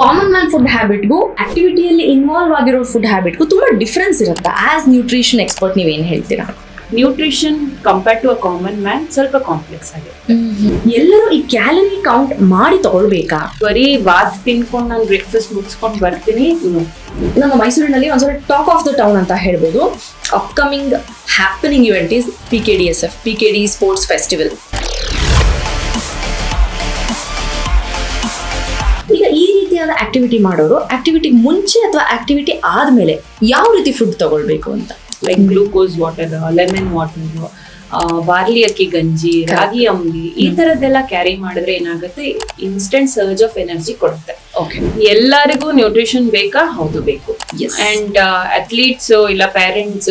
Common man food ಹ್ಯಾಬಿಟ್ಗೂ ಆಕ್ಟಿವಿಟಿಯಲ್ಲಿ involve ಆಗಿರೋ ಫುಡ್ ಹ್ಯಾಬಿಟ್ಗೂ ತುಂಬಾ ಡಿಫ್ರೆನ್ಸ್ ಇರುತ್ತೆ. ಆಸ್ ನ್ಯೂಟ್ರಿಷನ್ ಎಕ್ಸ್ಪರ್ಟ್ ನೀವೇನ್ ಹೇಳ್ತೀರಾ? Nutrition compare to a common man ಸ್ವಲ್ಪ ಕಾಂಪ್ಲೆಕ್ಸ್ ಆಗಿದೆ. ಎಲ್ಲರೂ ಈ ಕ್ಯಾಲರಿ ಕೌಂಟ್ ಮಾಡಿ ತಗೊಳ್ಬೇಕಾ? ಬರೀ ಬಾತ್ ತಿನ್ಕೊಂಡು ನಾನು ಬ್ರೇಕ್ಫಾಸ್ಟ್ ಮುಗಿಸ್ಕೊಂಡು ಬರ್ತೀನಿ. ನಮ್ಮ ಮೈಸೂರಿನಲ್ಲಿ ಒಂದ್ಸಲ ಟಾಕ್ ಆಫ್ ದ ಟೌನ್ ಅಂತ ಹೇಳ್ಬೋದು. Upcoming happening event is PKDSF, PKD sports festival. ಈಗ ಈ ರೀತಿಯಾದ ಆಕ್ಟಿವಿಟಿ ಮಾಡೋರು ಆಕ್ಟಿವಿಟಿ ಮುಂಚೆ ಅಥವಾ ಆಕ್ಟಿವಿಟಿ ಆದ್ಮೇಲೆ ಯಾವ ರೀತಿ ಫುಡ್ ತಗೊಳ್ಬೇಕು ಅಂತ? Like glucose water, lemon water, barley ಅಕ್ಕಿ ಗಂಜಿ, ರಾಗಿ ಅಂಬ್ಲಿ ಈ ತರದ್ದೆಲ್ಲ ಕ್ಯಾರಿ ಮಾಡಿದ್ರೆ ಏನಾಗುತ್ತೆ, ಇನ್ಸ್ಟೆಂಟ್ ಸರ್ಜ್ ಆಫ್ ಎನರ್ಜಿ ಕೊಡುತ್ತೆ. ಎಲ್ಲರಿಗೂ ನ್ಯೂಟ್ರಿಷನ್ ಬೇಕಾ? ಹೌದು ಬೇಕು. ಅಂಡ್ ಅಥ್ಲೀಟ್ಸ್ ಇಲ್ಲ ಪೇರೆಂಟ್ಸ್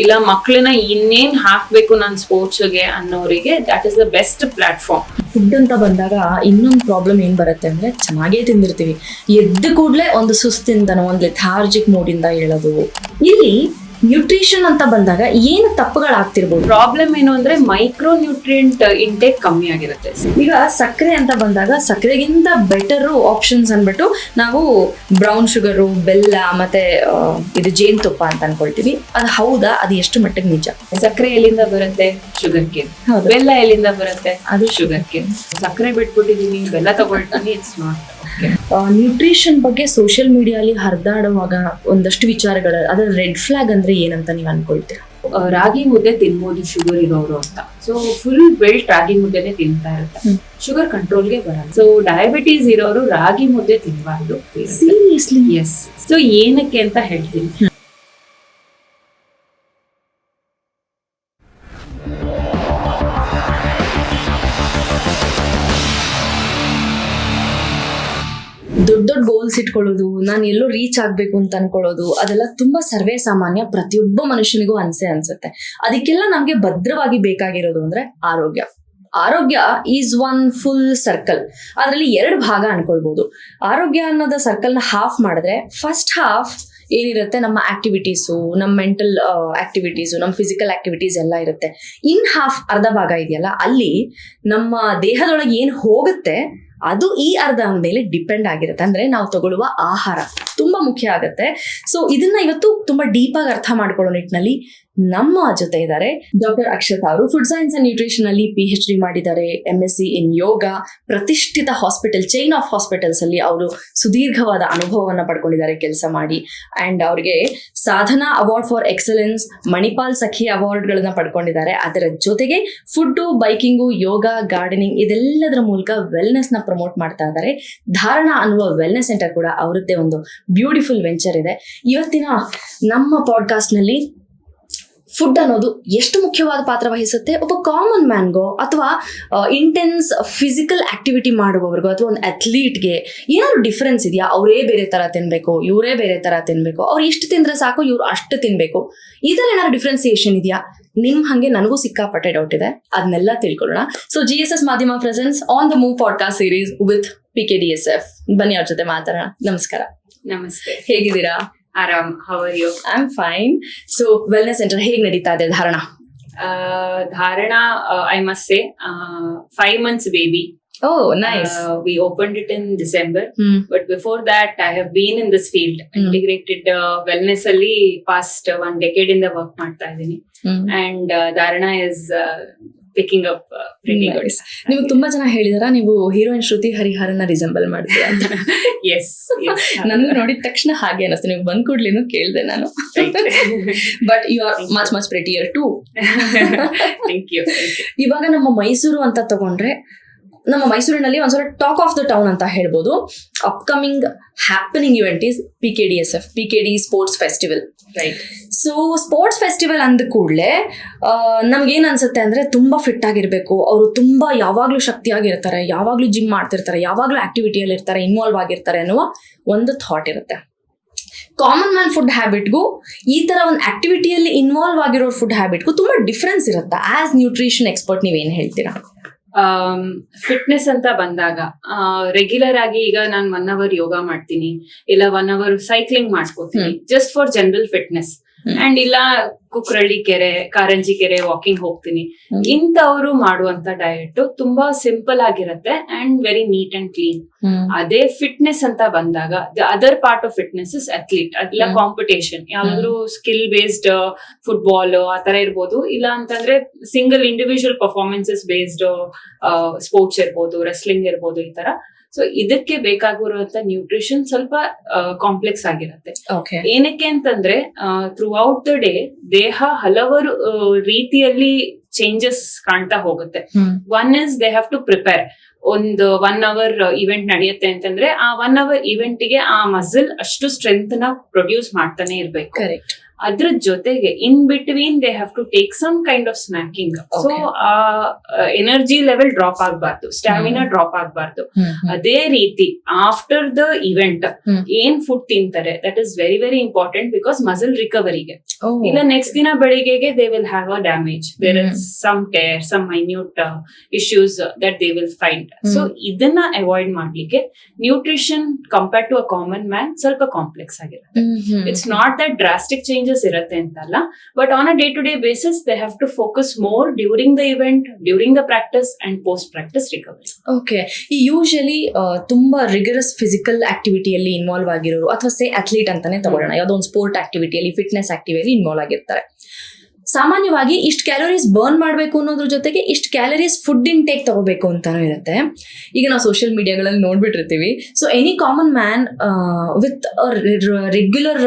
ಇಲ್ಲ ಮಕ್ಕಳನ್ನ ಇನ್ನೇನ್ ಹಾಕ್ಬೇಕು ನಾನು ಸ್ಪೋರ್ಟ್ಸ್ಗೆ ಅನ್ನೋರಿಗೆ that is the best platform. Food ಅಂತ ಬಂದಾಗ ಇನ್ನೊಂದು ಪ್ರಾಬ್ಲಮ್ ಏನ್ ಬರುತ್ತೆ ಅಂದ್ರೆ, ಚೆನ್ನಾಗೇ ತಿಂದಿರ್ತೀವಿ, ಎದ್ದ ಕೂಡ್ಲೆ ಒಂದು ಸುಸ್ತಿಂದನೋ ಒಂದು ಲೆಥಾರ್ಜಿಕ್ ಮೂಡಿಂದ ಹೇಳೋದು. ಇಲ್ಲಿ ನ್ಯೂಟ್ರಿಷನ್ ಅಂತ ಬಂದಾಗ ಏನು ತಪ್ಪುಗಳಾಗ್ತಿರ್ಬೋದು? ಪ್ರಾಬ್ಲಮ್ ಏನು ಅಂದ್ರೆ ಮೈಕ್ರೋ ನ್ಯೂಟ್ರಿಯೆಂಟ್ ಇಂಟೇಕ್ ಕಮ್ಮಿ ಆಗಿರುತ್ತೆ. ಈಗ ಸಕ್ಕರೆ ಅಂತ ಬಂದಾಗ ಸಕ್ಕರೆಗಿಂತ ಬೆಟರ್ ಆಪ್ಷನ್ಸ್ ಅನ್ಬಿಟ್ಟು ನಾವು ಬ್ರೌನ್ ಶುಗರು, ಬೆಲ್ಲ ಮತ್ತೆ ಇದು ಜೇನುತುಪ್ಪ ಅಂತ ಅನ್ಕೊಳ್ತೀವಿ. ಅದು ಹೌದಾ? ಅದು ಎಷ್ಟು ಮಟ್ಟಿಗೆ ನಿಜ? ಸಕ್ಕರೆ ಎಲ್ಲಿಂದ ಬರುತ್ತೆ? Sugar cane. ಬೆಲ್ಲ ಎಲ್ಲಿಂದ ಬರುತ್ತೆ? ಅದು ಶುಗರ್ ಕೇನ್. ಸಕ್ಕರೆ ಬಿಟ್ಬಿಟ್ಟಿದೀನಿ, ಬೆಲ್ಲ ತಗೊಳ್ತೀನಿ, ಇಟ್ಸ್ ನಾಟ್. ನ್ಯೂಟ್ರಿಷನ್ ಬಗ್ಗೆ ಸೋಷಿಯಲ್ ಮೀಡಿಯಾಲಿ ಹರಿದಾಡುವಾಗ ಒಂದಷ್ಟು ವಿಚಾರಗಳು, ಅದರ ರೆಡ್ ಫ್ಲಾಗ್ ಅಂದ್ರೆ ಏನಂತ ನೀವು ಅನ್ಕೊಳ್ತೀರಾ? ರಾಗಿ ಮುದ್ದೆ ತಿನ್ಬೋದು ಶುಗರ್ ಇರೋರು ಅಂತ. ಸೊ ಫುಲ್ ಬೆಲ್ಟ್ ರಾಗಿ ಮುದ್ದೆನೆ ತಿಂತಾ ಇರುತ್ತೆ, ಶುಗರ್ ಕಂಟ್ರೋಲ್ಗೆ ಬರಲ್ಲ. ಸೊ ಡಯಾಬಿಟೀಸ್ ಇರೋರು ರಾಗಿ ಮುದ್ದೆ ತಿನ್ಬಾರ್ದು. ಸೀರಿಯಸ್ಲಿ? ಎಸ್. ಸೊ ಏನಕ್ಕೆ ಅಂತ ಹೇಳ್ತೀನಿ. ದೊಡ್ಡ ದೊಡ್ಡ ಗೋಲ್ಸ್ ಇಟ್ಕೊಳ್ಳೋದು, ನಾನು ಎಲ್ಲೋ ರೀಚ್ ಆಗ್ಬೇಕು ಅಂತ ಅನ್ಕೊಳ್ಳೋದು, ಅದೆಲ್ಲ ತುಂಬಾ ಸರ್ವೇ ಸಾಮಾನ್ಯ, ಪ್ರತಿಯೊಬ್ಬ ಮನುಷ್ಯನಿಗೂ ಅನ್ಸುತ್ತೆ. ಅದಕ್ಕೆಲ್ಲ ನಮ್ಗೆ ಭದ್ರವಾಗಿ ಬೇಕಾಗಿರೋದು ಅಂದ್ರೆ ಆರೋಗ್ಯ. ಆರೋಗ್ಯ ಈಸ್ ಒನ್ ಫುಲ್ ಸರ್ಕಲ್. ಅದರಲ್ಲಿ 2 ಭಾಗ ಅನ್ಕೊಳ್ಬಹುದು. ಆರೋಗ್ಯ ಅನ್ನೋದ ಸರ್ಕಲ್ನ ಹಾಫ್ ಮಾಡಿದ್ರೆ, ಫಸ್ಟ್ ಹಾಫ್ ಏನಿರುತ್ತೆ ನಮ್ಮ ಆಕ್ಟಿವಿಟೀಸು, ನಮ್ಮ ಮೆಂಟಲ್ ಆಕ್ಟಿವಿಟೀಸು, ನಮ್ಮ ಫಿಸಿಕಲ್ ಆಕ್ಟಿವಿಟೀಸ್ ಎಲ್ಲ ಇರುತ್ತೆ. ಇನ್ ಹಾಫ್ ಅರ್ಧ ಭಾಗ ಇದೆಯಲ್ಲ, ಅಲ್ಲಿ ನಮ್ಮ ದೇಹದೊಳಗೆ ಏನು ಹೋಗುತ್ತೆ ಅದು ಈ ಅರ್ಧ ಮೇಲೆ ಡಿಪೆಂಡ್ ಆಗಿರುತ್ತೆ. ಅಂದ್ರೆ ನಾವು ತಗೊಳ್ಳುವ ಆಹಾರ ತುಂಬಾ ಮುಖ್ಯ ಆಗುತ್ತೆ. ಸೊ ಇದನ್ನ ಇವತ್ತು ತುಂಬಾ ಡೀಪ್ ಆಗಿ ಅರ್ಥ ಮಾಡ್ಕೊಳ್ಳೋ ನಿಟ್ಟಿನಲ್ಲಿ ನಮ್ಮ ಜೊತೆ ಇದ್ದಾರೆ ಡಾಕ್ಟರ್ ಅಕ್ಷತಾ ಅವರು. ಫುಡ್ ಸೈನ್ಸ್ ಅಂಡ್ ನ್ಯೂಟ್ರಿಷನ್ ಅಲ್ಲಿ PhD ಮಾಡಿದ್ದಾರೆ, MSc ಇನ್ ಯೋಗ. ಪ್ರತಿಷ್ಠಿತ ಹಾಸ್ಪಿಟಲ್, ಚೈನ್ ಆಫ್ ಹಾಸ್ಪಿಟಲ್ಸ್ ಅಲ್ಲಿ ಅವರು ಸುದೀರ್ಘವಾದ ಅನುಭವವನ್ನ ಪಡ್ಕೊಂಡಿದ್ದಾರೆ ಕೆಲಸ ಮಾಡಿ. ಅಂಡ್ ಅವ್ರಿಗೆ Sadhana award for excellence, Manipal Sakhi award ಗಳನ್ನ ಪಡ್ಕೊಂಡಿದ್ದಾರೆ. ಅದರ ಜೊತೆಗೆ ಫುಡ್, ಬೈಕಿಂಗು, ಯೋಗ, ಗಾರ್ಡನಿಂಗ್ ಇದೆಲ್ಲದರ ಮೂಲಕ ವೆಲ್ನೆಸ್ ನ ಪ್ರಮೋಟ್ ಮಾಡ್ತಾ ಇದ್ದಾರೆ. ಧಾರಣ ಅನ್ನುವ ವೆಲ್ನೆಸ್ ಸೆಂಟರ್ ಕೂಡ ಅವರದ್ದೇ ಒಂದು ಬ್ಯೂಟಿಫುಲ್ ವೆಂಚರ್ ಇದೆ. ಇವತ್ತಿನ ನಮ್ಮ ಪಾಡ್ಕಾಸ್ಟ್ ನಲ್ಲಿ ಫುಡ್ ಅನ್ನೋದು ಎಷ್ಟು ಮುಖ್ಯವಾದ ಪಾತ್ರ ವಹಿಸುತ್ತೆ, ಒಬ್ಬ ಕಾಮನ್ ಮ್ಯಾನ್ಗೋ ಅಥವಾ ಇಂಟೆನ್ಸ್ ಫಿಸಿಕಲ್ ಆಕ್ಟಿವಿಟಿ ಮಾಡುವವರಿಗೋ ಅಥವಾ ಒಂದು ಅಥ್ಲೀಟ್ಗೆ ಏನಾದ್ರು ಡಿಫ್ರೆನ್ಸ್ ಇದೆಯಾ? ಅವರೇ ಬೇರೆ ತರ ತಿನ್ಬೇಕು, ಇವರೇ ಬೇರೆ ತರ ತಿನ್ಬೇಕು, ಅವ್ರು ಇಷ್ಟು ತಿಂದ್ರೆ ಸಾಕು, ಇವ್ರು ಅಷ್ಟು ತಿನ್ಬೇಕು, ಈ ತರ ಏನಾದ್ರು ಡಿಫ್ರೆನ್ಸಿಯೇಷನ್ ಇದೆಯಾ? ನಿಮ್ ಹಂಗೆ ನನಗೂ ಸಿಕ್ಕಾಪಟ್ಟೆ ಡೌಟ್ ಇದೆ, ಅದನ್ನೆಲ್ಲ ತಿಳ್ಕೊಳ್ಳೋಣ. So GSS Madhyama presents on the move podcast series with PKDSF. ಬನ್ನಿ ಅವ್ರ ಜೊತೆ ಮಾತಾಡೋಣ. ನಮಸ್ಕಾರ. ನಮಸ್ತೆ. ಹೇಗಿದ್ದೀರಾ? ಆರಾಮ್. How are you? I am fine. So wellness centre ಹೇಗ್ ನಡೀತಾ ಇದೆ? ಧಾರಣ I must say 5 months baby. Oh, nice. We opened it in December, but before that I have been in this field. Integrated wellness ಅಲ್ಲಿ past 1 decade ಇಂದ work ಮಾಡ್ತಾ ಇದ್ದೀನಿ. And ಧಾರಣ is picking up pretty good. ನೀವು ತುಂಬಾ ಜನ ಹೇಳಿದಾರ ನೀವು heroine ಶ್ರುತಿ ಹರಿಹರನ್ನ resemble ಮಾಡ್ತೀರಾ ಅಂತ. Yes. ನನಗೂ ನೋಡಿದ ತಕ್ಷಣ ಹಾಗೆ ಅನಿಸ್ತು. ನೀವು ಬಂದ್ ಕೂಡ್ಲೇನು ಕೇಳಿದೆ ನಾನು. But you are much prettier too. Thank you. ಇವಾಗ ನಮ್ಮ ಮೈಸೂರು ಅಂತ ತಗೊಂಡ್ರೆ, ನಮ್ಮ ಮೈಸೂರಿನಲ್ಲಿ ಒಂದ್ಸಲ ಟಾಕ್ ಆಫ್ ದ ಟೌನ್ ಅಂತ ಹೇಳ್ಬೋದು. Upcoming happening event is PKDSF, PKD sports festival. Right. So sports festival ಅಂದ ಕೂಡಲೇ ನಮ್ಗೇನ್ ಅನ್ಸುತ್ತೆ ಅಂದ್ರೆ, ತುಂಬಾ ಫಿಟ್ ಆಗಿರ್ಬೇಕು, ಅವರು ತುಂಬಾ ಯಾವಾಗ್ಲೂ ಶಕ್ತಿಯಾಗಿರ್ತಾರೆ, ಯಾವಾಗ್ಲೂ ಜಿಮ್ ಮಾಡ್ತಿರ್ತಾರೆ, ಯಾವಾಗ್ಲೂ ಆಕ್ಟಿವಿಟಿಯಲ್ಲಿ ಇರ್ತಾರೆ, ಇನ್ವಾಲ್ವ್ ಆಗಿರ್ತಾರೆ ಅನ್ನುವ ಒಂದು ಥಾಟ್ ಇರುತ್ತೆ. ಕಾಮನ್ ಮ್ಯಾನ್ ಫುಡ್ ಹ್ಯಾಬಿಟ್ಗೂ ಈ ತರ ಒಂದು ಆಕ್ಟಿವಿಟಿಯಲ್ಲಿ ಇನ್ವಾಲ್ವ್ ಆಗಿರೋ ಫುಡ್ ಹ್ಯಾಬಿಟ್ಗೂ ತುಂಬಾ ಡಿಫ್ರೆನ್ಸ್ ಇರುತ್ತೆ. ಆಸ್ ನ್ಯೂಟ್ರಿಷನ್ ಎಕ್ಸ್ಪರ್ಟ್ ನೀವೇನ್ ಹೇಳ್ತೀರಾ? ಫಿಟ್ನೆಸ್ ಅಂತ ಬಂದಾಗ ರೆಗ್ಯುಲರ್ ಆಗಿ ಈಗ ನಾನು 1 hour ಯೋಗ ಮಾಡ್ತೀನಿ, ಇಲ್ಲ 1 hour ಸೈಕ್ಲಿಂಗ್ ಮಾಡ್ಕೋತೀನಿ, just for general fitness. And ಇಲ್ಲ ಕುಕ್ರಳ್ಳಿ ಕೆರೆ, ಕಾರಂಜಿ ಕೆರೆ ವಾಕಿಂಗ್ ಹೋಗ್ತೀನಿ. ಇಂಥವ್ರು ಮಾಡುವಂತ ಡಯಟ್ ತುಂಬಾ ಸಿಂಪಲ್ ಆಗಿರತ್ತೆ and very neat and clean. ಅದೇ ಫಿಟ್ನೆಸ್ ಅಂತ ಬಂದಾಗ the other part of fitness is athlete. ಅದೆಲ್ಲ ಕಾಂಪಿಟೇಷನ್, ಯಾವ್ದಾದ್ರು ಸ್ಕಿಲ್ ಬೇಸ್ಡ್ ಫುಟ್ಬಾಲ್ ಆತರ ಇರ್ಬೋದು, ಇಲ್ಲ ಅಂತಂದ್ರೆ single individual performances based sports ಇರ್ಬೋದು, ರೆಸ್ಲಿಂಗ್ ಇರ್ಬೋದು, ಈ ತರ. ಸೊ ಇದಕ್ಕೆ ಬೇಕಾಗಿರುವಂತ ನ್ಯೂಟ್ರಿಷನ್ ಸ್ವಲ್ಪ ಕಾಂಪ್ಲೆಕ್ಸ್ ಆಗಿರುತ್ತೆ. ಏನಕ್ಕೆ ಅಂತಂದ್ರೆ ಥ್ರೂ ಔಟ್ ದ ಡೇ ದೇಹ ಹಲವಾರು ರೀತಿಯಲ್ಲಿ ಚೇಂಜಸ್ ಕಾಣ್ತಾ ಹೋಗುತ್ತೆ. One is they have to prepare. ಒಂದು 1 hour ಇವೆಂಟ್ ನಡೆಯುತ್ತೆ ಅಂತಂದ್ರೆ ಆ 1 hour ಇವೆಂಟ್ ಗೆ ಆ ಮಸಲ್ ಅಷ್ಟು ಸ್ಟ್ರೆಂತ್ ನ ಪ್ರೊಡ್ಯೂಸ್ ಮಾಡ್ತಾನೆ ಇರ್ಬೇಕು. ಅದ್ರ ಜೊತೆಗೆ in between they have to take some kind of snacking. So ಆ ಎನರ್ಜಿ ಲೆವೆಲ್ ಡ್ರಾಪ್ ಆಗ್ಬಾರ್ದು, ಸ್ಟಾಮಿನಾ ಡ್ರಾಪ್ ಆಗ್ಬಾರ್ದು. ಅದೇ ರೀತಿ ಆಫ್ಟರ್ ದ ಇವೆಂಟ್ ಏನ್ ಫುಡ್ ತಿಂತಾರೆ that is very very important, because muscle ರಿಕವರಿಗೆ. ಇಲ್ಲ ನೆಕ್ಸ್ಟ್ ದಿನ ಬೆಳಿಗ್ಗೆಗೆ they will have a damage, there is some tear, some minute issues that they will find. So ಇದನ್ನ ಅವಾಯ್ಡ್ ಮಾಡ್ಲಿಕ್ಕೆ nutrition compared to a common man ಸ್ವಲ್ಪ complex ಆಗಿರುತ್ತೆ. It's not that drastic changes ಇರುತ್ತೆ ಅಂತಲ್ಲ, but on a day to day basis they have to focus more during the event, during the practice and post practice recovery. Okay, ಈ usually ತುಂಬಾ rigorous physical ಆಕ್ಟಿವಿಟಿಯಲ್ಲಿ involve ಆಗಿರೋರು, ಅಥವಾ say athlete ಅಂತಾನೆ ತಗೊಳ್ಳೋಣ, ಯಾವುದೋ ಒಂದು ಸ್ಪೋರ್ಟ್ ಆಕ್ಟಿವಿಟಿಯಲ್ಲಿ, ಫಿಟ್ನೆಸ್ ಆಕ್ಟಿವಿಟಿಯಲ್ಲಿ ಇನ್ವಾಲ್ವ್ ಆಗಿರ್ತಾರೆ. ಸಾಮಾನ್ಯವಾಗಿ ಇಷ್ಟು ಕ್ಯಾಲೋರೀಸ್ ಬರ್ನ್ ಮಾಡಬೇಕು ಅನ್ನೋದ್ರ ಜೊತೆಗೆ ಇಷ್ಟು ಕ್ಯಾಲರೀಸ್ ಫುಡ್ ಇಂಟೇಕ್ ತಗೋಬೇಕು ಅಂತಾನೂ ಇರುತ್ತೆ. ಈಗ ನಾವು ಸೋಷಿಯಲ್ ಮೀಡಿಯಾಗಳಲ್ಲಿ ನೋಡ್ಬಿಟ್ಟಿರ್ತೀವಿ. So any common man with regular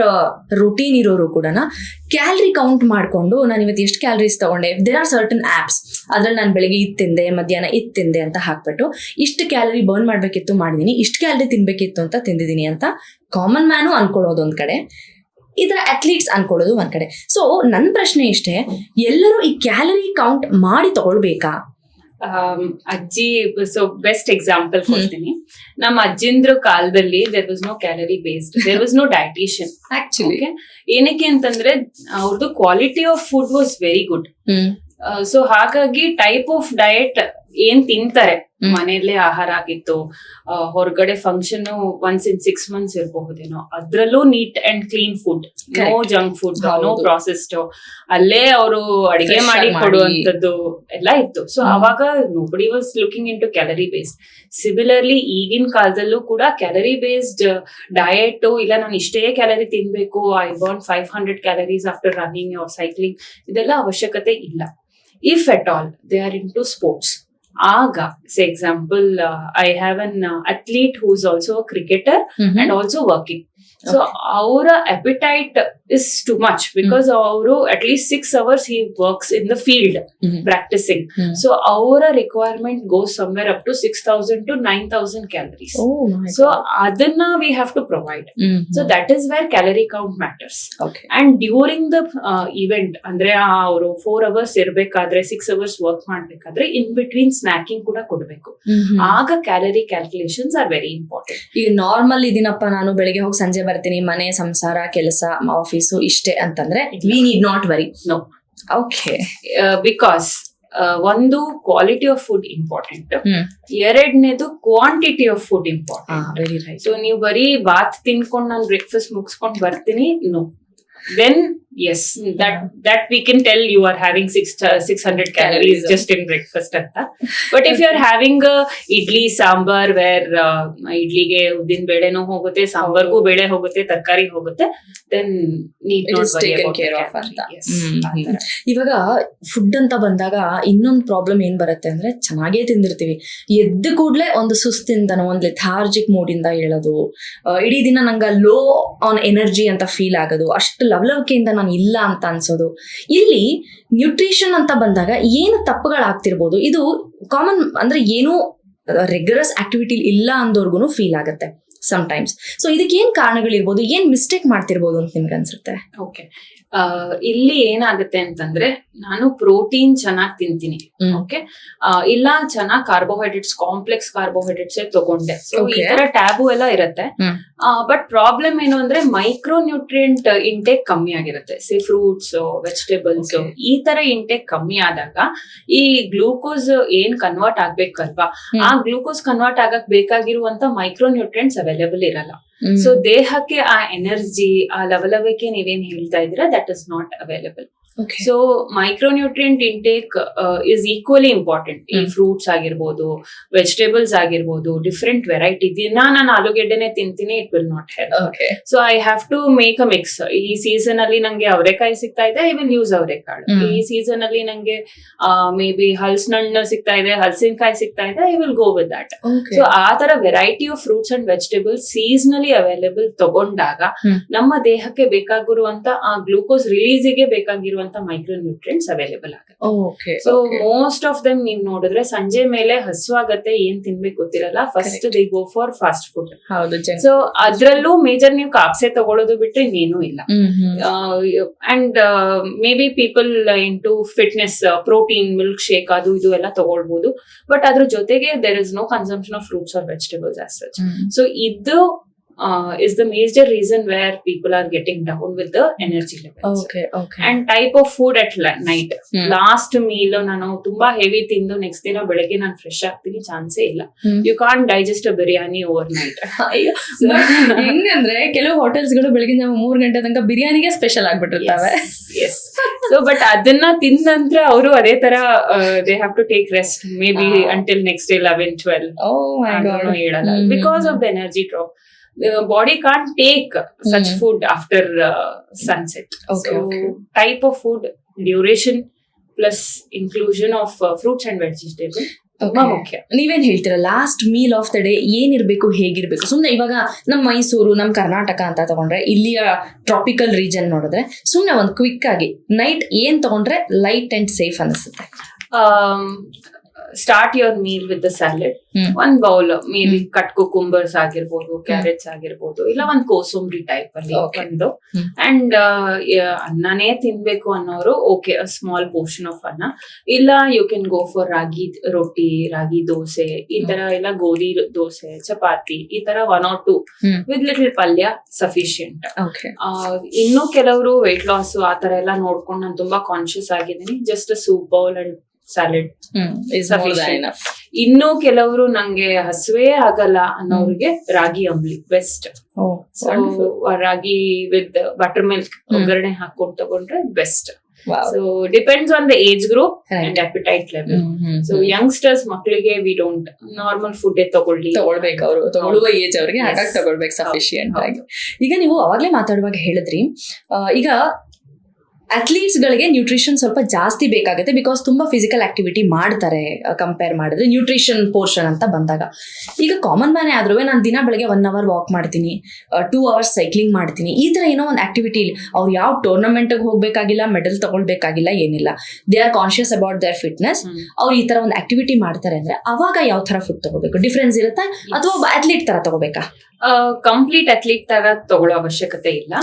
routine ಇರೋರು ಕೂಡ ಕ್ಯಾಲರಿ ಕೌಂಟ್ ಮಾಡಿಕೊಂಡು ನಾನು ಇವತ್ತು ಎಷ್ಟು ಕ್ಯಾಲರೀಸ್ ತಗೊಂಡೆ, ದೇರ್ ಆರ್ ಸರ್ಟನ್ ಆ್ಯಪ್ಸ್, ಅದ್ರಲ್ಲಿ ನಾನು ಬೆಳಿಗ್ಗೆ ಇದು ತಿಂದೆ, ಮಧ್ಯಾಹ್ನ ಇದು ತಿಂದೆ ಅಂತ ಹಾಕ್ಬಿಟ್ಟು ಇಷ್ಟು ಕ್ಯಾಲರಿ ಬರ್ನ್ ಮಾಡಬೇಕಿತ್ತು ಮಾಡಿದ್ದೀನಿ, ಇಷ್ಟು ಕ್ಯಾಲರಿ ತಿನ್ಬೇಕಿತ್ತು ಅಂತ ತಿಂದಿದ್ದೀನಿ ಅಂತ ಕಾಮನ್ ಮ್ಯಾನು ಅನ್ಕೊಳ್ಳೋದು ಒಂದ್ ಕಡೆ, ಇದರ ಅಥ್ಲೀಟ್ಸ್ ಅನ್ಕೊಳ್ಳೋದು ಒಂದ್ ಕಡೆ. ಸೊ ನನ್ನ ಪ್ರಶ್ನೆ ಇಷ್ಟೇ, ಎಲ್ಲರೂ ಈ ಕ್ಯಾಲರಿ ಕೌಂಟ್ ಮಾಡಿ ತಗೊಳ್ಬೇಕಾ? ಅಜ್ಜಿ, ಸೊ ಬೆಸ್ಟ್ ಎಕ್ಸಾಂಪಲ್ ಕೊಡ್ತೀನಿ. ನಮ್ಮ ಅಜ್ಜಿಂದ್ರ ಕಾಲದಲ್ಲಿ there was no calorie based, there was no dietitian actually. ಏನಕ್ಕೆ ಅಂತಂದ್ರೆ ಅವ್ರದ್ದು quality of food was very good. So ಹಾಗಾಗಿ ಟೈಪ್ ಆಫ್ ಡಯಟ್ ಏನ್ ತಿಂತಾರೆ, ಮನೆಯಲ್ಲೇ ಆಹಾರ ಆಗಿತ್ತು, ಹೊರಗಡೆ ಫಂಕ್ಷನ್ ಒನ್ಸ್ ಇನ್ 6 months ಇರಬಹುದೇನೋ, ಅದ್ರಲ್ಲೂ neat and clean food, no junk food, no processed, ಅಲ್ಲೇ ಅವರು ಅಡಿಗೆ ಮಾಡಿ ಕೊಡುವಂತದ್ದು ಎಲ್ಲ ಇತ್ತು. ಸೊ ಅವಾಗ nobody was looking into calorie based. Similarly ಈಗಿನ ಕಾಲದಲ್ಲೂ ಕೂಡ ಕ್ಯಾಲರಿ ಬೇಸ್ಡ್ ಡಯಟ್, ಇಲ್ಲ ನಾನು ಇಷ್ಟೇ ಕ್ಯಾಲರಿ ತಿನ್ಬೇಕು, I burn 500 calories after running or cycling, ಇದೆಲ್ಲ ಅವಶ್ಯಕತೆ ಇಲ್ಲ. If at all they are into sports, ಆಗ say example I have an athlete who is also a cricketer and also working. So our appetite is too much because our at least 6 hours he works in the field practicing. So our requirement goes somewhere up to 6,000 to 9,000 calories. So adanna we have to provide. So that is where calorie count matters. And during the event andre ಅವರು 4 hours ಇರಬೇಕಾದ್ರೆ 6 hours work ಮಾಡ್ಬೇಕಾದ್ರೆ in between snacking ಕೂಡ ಕೊಡಬೇಕು. ಆಗ calorie calculations are very important. ಈಗ normal ಇದೀನಪ್ಪ, ನಾನು ಬೆಳಿಗ್ಗೆ ಹೋಗಿ ಸಂಜೆ ಬರ್ತೀನಿ, ಮನೆ, ಸಂಸಾರ, ಕೆಲಸ, ಆಫೀಸು ಇಷ್ಟೇ ಅಂತಂದ್ರೆ we need not worry. No. Okay, because ಒಂದು ಕ್ವಾಲಿಟಿ ಆಫ್ ಫುಡ್ ಇಂಪಾರ್ಟೆಂಟ್, ಎರಡನೇದು quantity of food important. Very right. So ನೀವು ಬರೀ ಬಾತ್ ತಿನ್ಕೊಂಡು ನಾನು ಬ್ರೇಕ್ಫಾಸ್ಟ್ ಮುಗಿಸ್ಕೊಂಡು ಬರ್ತೀನಿ, no. Then yes, that we can tell you are having 600 calories just in breakfast anta. But if you are having idli sambar where idlige uddin bedenu hoಗುತ್ತೆ, sambargu bede hoಗುತ್ತೆ, tarkari hoಗುತ್ತೆ, then need not worry about care of anta. Yes. ಇವಾಗ food ಅಂತ ಬಂದಾಗ ಇನ್ನೊಂದು problem ಏನ್ ಬರುತ್ತೆ ಅಂದ್ರೆ, ಚೆನ್ನಾಗೇ ತಿಂದಿರ್ತೀವಿ, ಎದ್ದು ಕೂಡ್ಲೆ ಒಂದು ಸುಸ್ತಿಂದನೋ ಒಂದು ಲೆಥಾರ್ಜಿಕ್ ಮೂಡಿಂದ ಹೇಳೋದು, ಇಡೀ ದಿನ ನಂಗೆ ಲೋ ಆನ್ ಎನರ್ಜಿ ಅಂತ ಫೀಲ್ ಆಗೋದು, ಅಷ್ಟು ಲವಲವಿಕೆಯಿಂದ ನಾನು ಇಲ್ಲ ಅಂತ ಅನ್ಸೋದು. ಇಲ್ಲಿ ನ್ಯೂಟ್ರಿಷನ್ ಅಂತ ಬಂದಾಗ ಏನು ತಪ್ಪುಗಳಾಗ್ತಿರ್ಬೋದು? ಇದು ಕಾಮನ್ ಅಂದ್ರೆ ಏನೂ ರೆಗ್ಯುಲರ್ ಆಕ್ಟಿವಿಟಿ ಇಲ್ಲ ಅಂದೋರ್ಗು ಫೀಲ್ ಆಗುತ್ತೆ ಸಮ್ಟೈಮ್ಸ್. ಸೊ ಇದಕ್ಕೆ ಏನ್ ಕಾರಣಗಳಿರ್ಬೋದು, ಏನ್ ಮಿಸ್ಟೇಕ್ ಮಾಡ್ತಿರ್ಬೋದು ಅಂತ ನಿಮ್ಗೆ ಅನ್ಸುತ್ತೆ? ಓಕೆ, ಇಲ್ಲಿ ಏನಾಗುತ್ತೆ ಅಂತಂದ್ರೆ, ನಾನು ಪ್ರೋಟೀನ್ ಚೆನ್ನಾಗಿ ತಿಂತೀನಿ, ಓಕೆ, ಇಲ್ಲ ಚೆನ್ನಾಗಿ ಕಾರ್ಬೋಹೈಡ್ರೇಟ್ಸ್, ಕಾಂಪ್ಲೆಕ್ಸ್ ಕಾರ್ಬೋಹೈಡ್ರೇಟ್ಸ್ ತಗೊಂಡೆ, ಸೊ ಈ ತರ ಟ್ಯಾಬು ಎಲ್ಲ ಇರುತ್ತೆ. ಬಟ್ ಪ್ರಾಬ್ಲಮ್ ಏನು ಅಂದ್ರೆ ಮೈಕ್ರೋ ನ್ಯೂಟ್ರಿಯೆಂಟ್ ಇಂಟೇಕ್ ಕಮ್ಮಿ ಆಗಿರುತ್ತೆ. ಸೇ ಫ್ರೂಟ್ಸ್, ವೆಜಿಟೇಬಲ್ಸ್, ಈ ತರ ಇಂಟೇಕ್ ಕಮ್ಮಿ ಆದಾಗ ಈ ಗ್ಲೂಕೋಸ್ ಏನ್ ಕನ್ವರ್ಟ್ ಆಗ್ಬೇಕಲ್ವಾ, ಆ ಗ್ಲೂಕೋಸ್ ಕನ್ವರ್ಟ್ ಆಗಕ್ ಬೇಕಾಗಿರುವಂತ ಮೈಕ್ರೋ ನ್ಯೂಟ್ರಿಯೆಂಟ್ಸ್ ಅವೈಲೇಬಲ್ ಇರಲ್ಲ. ಸೊ ದೇಹಕ್ಕೆ ಆ ಎನರ್ಜಿ, ಆ ಲವಲವಿಕೆ ನೀವೇನ್ ಹೇಳ್ತಾ ಇದ್ದೀರಾ, that is not available. So micronutrient intake is equally important. ಈ ಫ್ರೂಟ್ಸ್ ಆಗಿರ್ಬೋದು, ವೆಜಿಟೇಬಲ್ಸ್ ಆಗಿರ್ಬೋದು, ಡಿಫ್ರೆಂಟ್ ವೆರೈಟಿ. ದಿನ ನಾನು ಆಲೂಗೆಡ್ಡೆನೆ ತಿಂತೀನಿ, it will not help. So I have to make a mix. ಈ ಸೀಸನ್ ಅಲ್ಲಿ ನಂಗೆ ಅವರೆಕಾಯಿ ಸಿಗ್ತಾ ಇದೆ, ಐ ವಿಲ್ ಯೂಸ್ ಅವರೆಕಾಳು. ಈ ಸೀಸನ್ ಅಲ್ಲಿ ನಂಗೆ ಮೇ ಬಿ ಹಲಸಿನಣ್ಣು ಸಿಗ್ತಾ ಇದೆ, ಹಲಸಿನಕಾಯಿ ಸಿಗ್ತಾ ಇದೆ, I will go with that. So ಆ ತರ variety of fruits and vegetables seasonally available ತಗೊಂಡಾಗ ನಮ್ಮ ದೇಹಕ್ಕೆ ಬೇಕಾಗಿರುವಂತ ಆ ಗ್ಲೂಕೋಸ್ ರಿಲೀಸಿಗೆ ಬೇಕಾಗಿರುವಂತ ಮೈಕ್ರೋನ್ಯೂಟ್ರಿಯೆಂಟ್ಸ್ ಅವೈಲೇಬಲ್ ಆಗುತ್ತೆ. ಸೊ ಮೋಸ್ಟ್ ಆಫ್ ದಮ್ ನೀವ್ ನೋಡಿದ್ರೆ ಸಂಜೆ ಮೇಲೆ ಹಸುವಾಗತ್ತೆ, ಏನ್ ತಿನ್ಬೇಕು ಗೊತ್ತಿರಲ್ಲ, first they go for fast food. So ಅದ್ರಲ್ಲೂ ಮೇಜರ್ ನೀವು ಕಾಪ್ಸೆ ತಗೊಳ್ಳೋದು ಬಿಟ್ರೆ ಇನ್ನೇನು ಇಲ್ಲ. And maybe people into fitness, protein, milk shake ಅದು ಇದು ಎಲ್ಲ ತಗೊಳ್ಬಹುದು. ಬಟ್ ಅದ್ರ ಜೊತೆಗೆ there is no consumption of fruits or vegetables as such. So ಇದು is the major reason where people are getting down with the energy levels. And type of food at night. Last meal ನಾನು ತುಂಬಾ heavy ತಿಂದು next ದಿನ ಬೆಳಗ್ಗೆ ನಾನು fresh ಆಗ್ತೀನಿ, ಚಾನ್ಸೇ ಇಲ್ಲ. You can't digest a biryani overnight. ಹೆಂಗಂದ್ರೆ ಕೆಲವು ಹೋಟೆಲ್ಸ್ ಗಳು ಬೆಳಗ್ಗೆ 3 ಗಂಟೆ ತನಕ ಬಿರಿಯಾನಿಗೆ ಸ್ಪೆಷಲ್ ಆಗ್ಬಿಟ್ಟಿರ್ತವೆ. ಎಸ್. ಸೊ ಬಟ್ ಅದನ್ನ ತಿಂದ ನಂತರ ಅವರು ಅದೇ ತರ they have to take rest, maybe until next day 11-12 ಹೇಳಲ್ಲ, because of the energy drop. The body can't take such food after sunset. So type of food, duration plus inclusion of fruits and vegetables ತುಂಬಾ ಮುಖ್ಯ. ನೀವೇನ್ ಹೇಳ್ತೀರಾ, last meal of the day ಏನಿರ್ಬೇಕು, ಹೇಗಿರ್ಬೇಕು? ಸುಮ್ನೆ ಇವಾಗ ನಮ್ಮ ಮೈಸೂರು, ನಮ್ ಕರ್ನಾಟಕ ಅಂತ ತಗೊಂಡ್ರೆ, ಇಲ್ಲಿಯ ಟ್ರಾಪಿಕಲ್ ರೀಜನ್ ನೋಡಿದ್ರೆ ಸುಮ್ನೆ ಒಂದು ಕ್ವಿಕ್ ಆಗಿ ನೈಟ್ ಏನ್ ತಗೊಂಡ್ರೆ ಲೈಟ್ ಅಂಡ್ ಸೇಫ್ ಅನಿಸುತ್ತೆ? Start your meal with the salad. ಒಂದ್ ಬೌಲ್ ಮೇ ಬಿ ಕಟ್ ಕುಕುಂಬರ್ಸ್ ಆಗಿರ್ಬೋದು, ಕ್ಯಾರೆಟ್ಸ್ ಆಗಿರ್ಬೋದು, ಇಲ್ಲ ಒಂದ್ ಕೋಸಂಬರಿ ಟೈಪ್ ಅಲ್ಲಿ ಒಂದು. ಅಂಡ್ ಅನ್ನನೇ ತಿನ್ಬೇಕು ಅನ್ನೋರು ಓಕೆ, ಸ್ಮಾಲ್ ಪೋರ್ಷನ್ ಆಫ್ ಅನ್ನ. ಇಲ್ಲ ಯು ಕ್ಯಾನ್ ಗೋ ಫಾರ್ ರಾಗಿ ರೊಟ್ಟಿ, ರಾಗಿ ದೋಸೆ, ಈ ತರ ಎಲ್ಲ ಗೋಧಿ ದೋಸೆ, ಚಪಾತಿ, ಈ ತರ 1 or 2 ವಿತ್ ಲಿಟಲ್ ಪಲ್ಯ ಸಫಿಶಿಯಂಟ್. ಇನ್ನು ಕೆಲವರು ವೆಯ್ಟ್ ಲಾಸ್ ಆ ತರ ಎಲ್ಲ ನೋಡ್ಕೊಂಡು ನಾನು ತುಂಬಾ ಕಾನ್ಶಿಯಸ್ ಆಗಿದ್ದೀನಿ, just soup bowl and salad sufficient. ಇನ್ನು ಕೆಲವರು ನಂಗೆ ಹಸುವೆ ಆಗಲ್ಲ ಅನ್ನೋರಿಗೆ ರಾಗಿ ಅಂಬ್ಲಿ best. Ragi with buttermilk ಒಗ್ಗರಣೆ ಹಾಕೊಂಡು ತಗೊಂಡ್ರೆ best. So depends on the age group and appetite level. So youngsters ಮಕ್ಕಳಿಗೆ ವಿ ಡೋಂಟ್ ನಾರ್ಮಲ್ ಫುಡ್ ತಗೊಳ್ಬೇಕು, ಅವರು ತಗೊಳ್ಳುವ ಏಜ್ ಅವ್ರಿಗೆ ಹಾಗಾಗಿ ತಗೊಳ್ಬೇಕು ಸಫಿಶಿಯಂಟ್ ಆಗಿ. ಈಗ ನೀವು ಅವಾಗ್ಲೇ ಮಾತಾಡುವಾಗ ಹೇಳಿದ್ರಿ, ಈಗ ಅಥ್ಲೀಟ್ಸ್ ಗಳಿಗೆ ನ್ಯೂಟ್ರಿಷನ್ ಸ್ವಲ್ಪ ಜಾಸ್ತಿ ಬೇಕಾಗುತ್ತೆ, ಬಿಕಾಸ್ ತುಂಬಾ ಫಿಸಿಕಲ್ ಆಕ್ಟಿವಿಟಿ ಮಾಡ್ತಾರೆ ಕಂಪೇರ್ ಮಾಡಿದ್ರೆ ನ್ಯೂಟ್ರಿಷನ್ ಪೋರ್ಷನ್ ಅಂತ ಬಂದಾಗ. ಈಗ ಕಾಮನ್ ಮ್ಯಾನೇ ಆದ್ರೂ ನಾನು ದಿನ ಬೆಳಗ್ಗೆ 1 hour ವಾಕ್ ಮಾಡ್ತೀನಿ, 2 hours ಸೈಕ್ಲಿಂಗ್ ಮಾಡ್ತೀನಿ, ಈ ತರ ಏನೋ ಒಂದು ಆಕ್ಟಿವಿಟಿ. ಅವ್ರು ಯಾವ ಟೂರ್ನಮೆಂಟ್ಗೆ ಹೋಗ್ಬೇಕಾಗಿಲ್ಲ, ಮೆಡಲ್ ತಗೊಳ್ಬೇಕಾಗಿಲ್ಲ, ಏನಿಲ್ಲ, they are conscious about there fitness. ಅವ್ರು ಈ ತರ ಒಂದು ಆಕ್ಟಿವಿಟಿ ಮಾಡ್ತಾರೆ ಅಂದ್ರೆ ಅವಾಗ ಯಾವ ತರ ಫುಡ್ ತಗೋಬೇಕು? ಡಿಫ್ರೆನ್ಸ್ ಇರುತ್ತಾ ಅಥವಾ ಒಬ್ಬ ಅಥ್ಲೀಟ್ ತರ ತಗೋಬೇಕಾ? ಕಂಪ್ಲೀಟ್ ಅಥ್ಲೀಟ್ ತರ ತಗೊಳ್ಳೋ ಅವಶ್ಯಕತೆ ಇಲ್ಲ,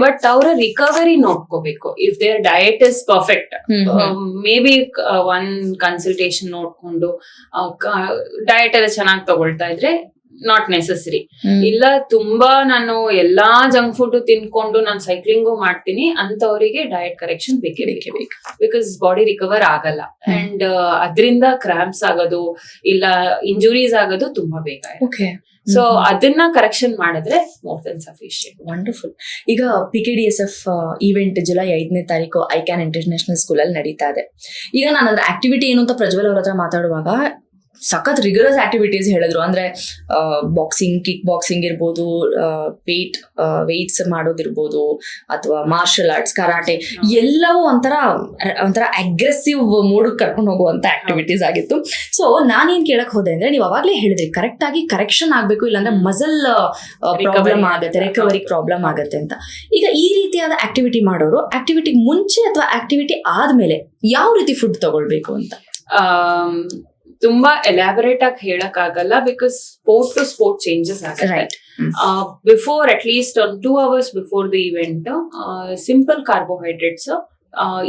ಬಟ್ ಅವರ ರಿಕವರಿ ನೋಡ್ಕೋಬೇಕು. If their diet is perfect, maybe one consultation ನೋಡ್ಕೊಂಡು ಡಯಟ್ ಎಲ್ಲ ಚೆನ್ನಾಗಿ ತಗೊಳ್ತಾ ಇದ್ರೆ ನಾಟ್ ನೆಸೆಸರಿ. ಇಲ್ಲ ತುಂಬಾ ನಾನು ಎಲ್ಲಾ ಜಂಕ್ ಫುಡ್ ತಿನ್ಕೊಂಡು ನಾನು ಸೈಕ್ಲಿಂಗು ಮಾಡ್ತೀನಿ ಅಂತವರಿಗೆ ಡಯಟ್ ಕರೆಕ್ಷನ್ ಬೇಕೇ ಬೇಕು, ಬಿಕಾಸ್ ಬಾಡಿ ರಿಕವರ್ ಆಗಲ್ಲ. ಅಂಡ್ ಅದರಿಂದ ಕ್ರಾಂಪ್ಸ್ ಆಗೋದು ಇಲ್ಲ ಇಂಜುರೀಸ್ ಆಗೋದು ತುಂಬಾ ಬೇಗ. ಸೊ ಅದನ್ನ ಕರೆಕ್ಷನ್ ಮಾಡಿದ್ರೆ ಮೋರ್ ದೆನ್ ಸಫಿಶಿಯಂಟ್. ವಂಡರ್ಫುಲ್. ಈಗ PKDSF ಈವೆಂಟ್ ಜುಲೈ 5ನೇ ತಾರೀಕು ಐಕ್ಯಾನ್ ಇಂಟರ್ನ್ಯಾಷನಲ್ ಸ್ಕೂಲ್ ಅಲ್ಲಿ ನಡೀತಾ ಇದೆ. ಈಗ ನಾನು ಅದ್ರ ಆಕ್ಟಿವಿಟಿ ಏನು ಅಂತ ಪ್ರಜ್ವಲ್ ಅವ್ರ ಹತ್ರ ಮಾತಾಡುವಾಗ ಸಖತ್ ರಿಗರಸ್ ಆಕ್ಟಿವಿಟೀಸ್ ಹೇಳಿದ್ರು. ಅಂದ್ರೆ ಬಾಕ್ಸಿಂಗ್, ಕಿಕ್ ಬಾಕ್ಸಿಂಗ್ ಇರ್ಬೋದು, ವೇಟ್ಸ್ ಮಾಡೋದಿರ್ಬೋದು, ಅಥವಾ ಮಾರ್ಷಲ್ ಆರ್ಟ್ಸ್, ಕರಾಟೆ, ಎಲ್ಲವೂ ಒಂಥರ ಅಗ್ರೆಸಿವ್ ಮೂಡ್ ಕರ್ಕೊಂಡು ಹೋಗುವಂತ ಆಕ್ಟಿವಿಟೀಸ್ ಆಗಿತ್ತು. ಸೊ ನಾನೇನ್ ಕೇಳಕ್ ಹೋದೆ ಅಂದ್ರೆ, ನೀವು ಅವಾಗ್ಲೇ ಹೇಳಿದ್ರಿ ಕರೆಕ್ಟ್ ಆಗಿ ಕರೆಕ್ಷನ್ ಆಗ್ಬೇಕು, ಇಲ್ಲಾಂದ್ರೆ ಮಸಲ್ ಪ್ರಾಬ್ಲಮ್ ಆಗುತ್ತೆ, ರಿಕವರಿ ಪ್ರಾಬ್ಲಮ್ ಆಗುತ್ತೆ ಅಂತ. ಈಗ ಈ ರೀತಿಯಾದ ಆಕ್ಟಿವಿಟಿ ಮಾಡೋರು ಆಕ್ಟಿವಿಟಿಗೆ ಮುಂಚೆ ಅಥವಾ ಆಕ್ಟಿವಿಟಿ ಆದ್ಮೇಲೆ ಯಾವ ರೀತಿ ಫುಡ್ ತಗೊಳ್ಬೇಕು ಅಂತ? ತುಂಬಾ ಎಲಾಬರೇಟ್ ಆಗಿ ಹೇಳಕ್ ಆಗಲ್ಲ, because sport to sport changes ಆಗುತ್ತೆ. Before at least 2 hours before the event simple carbohydrates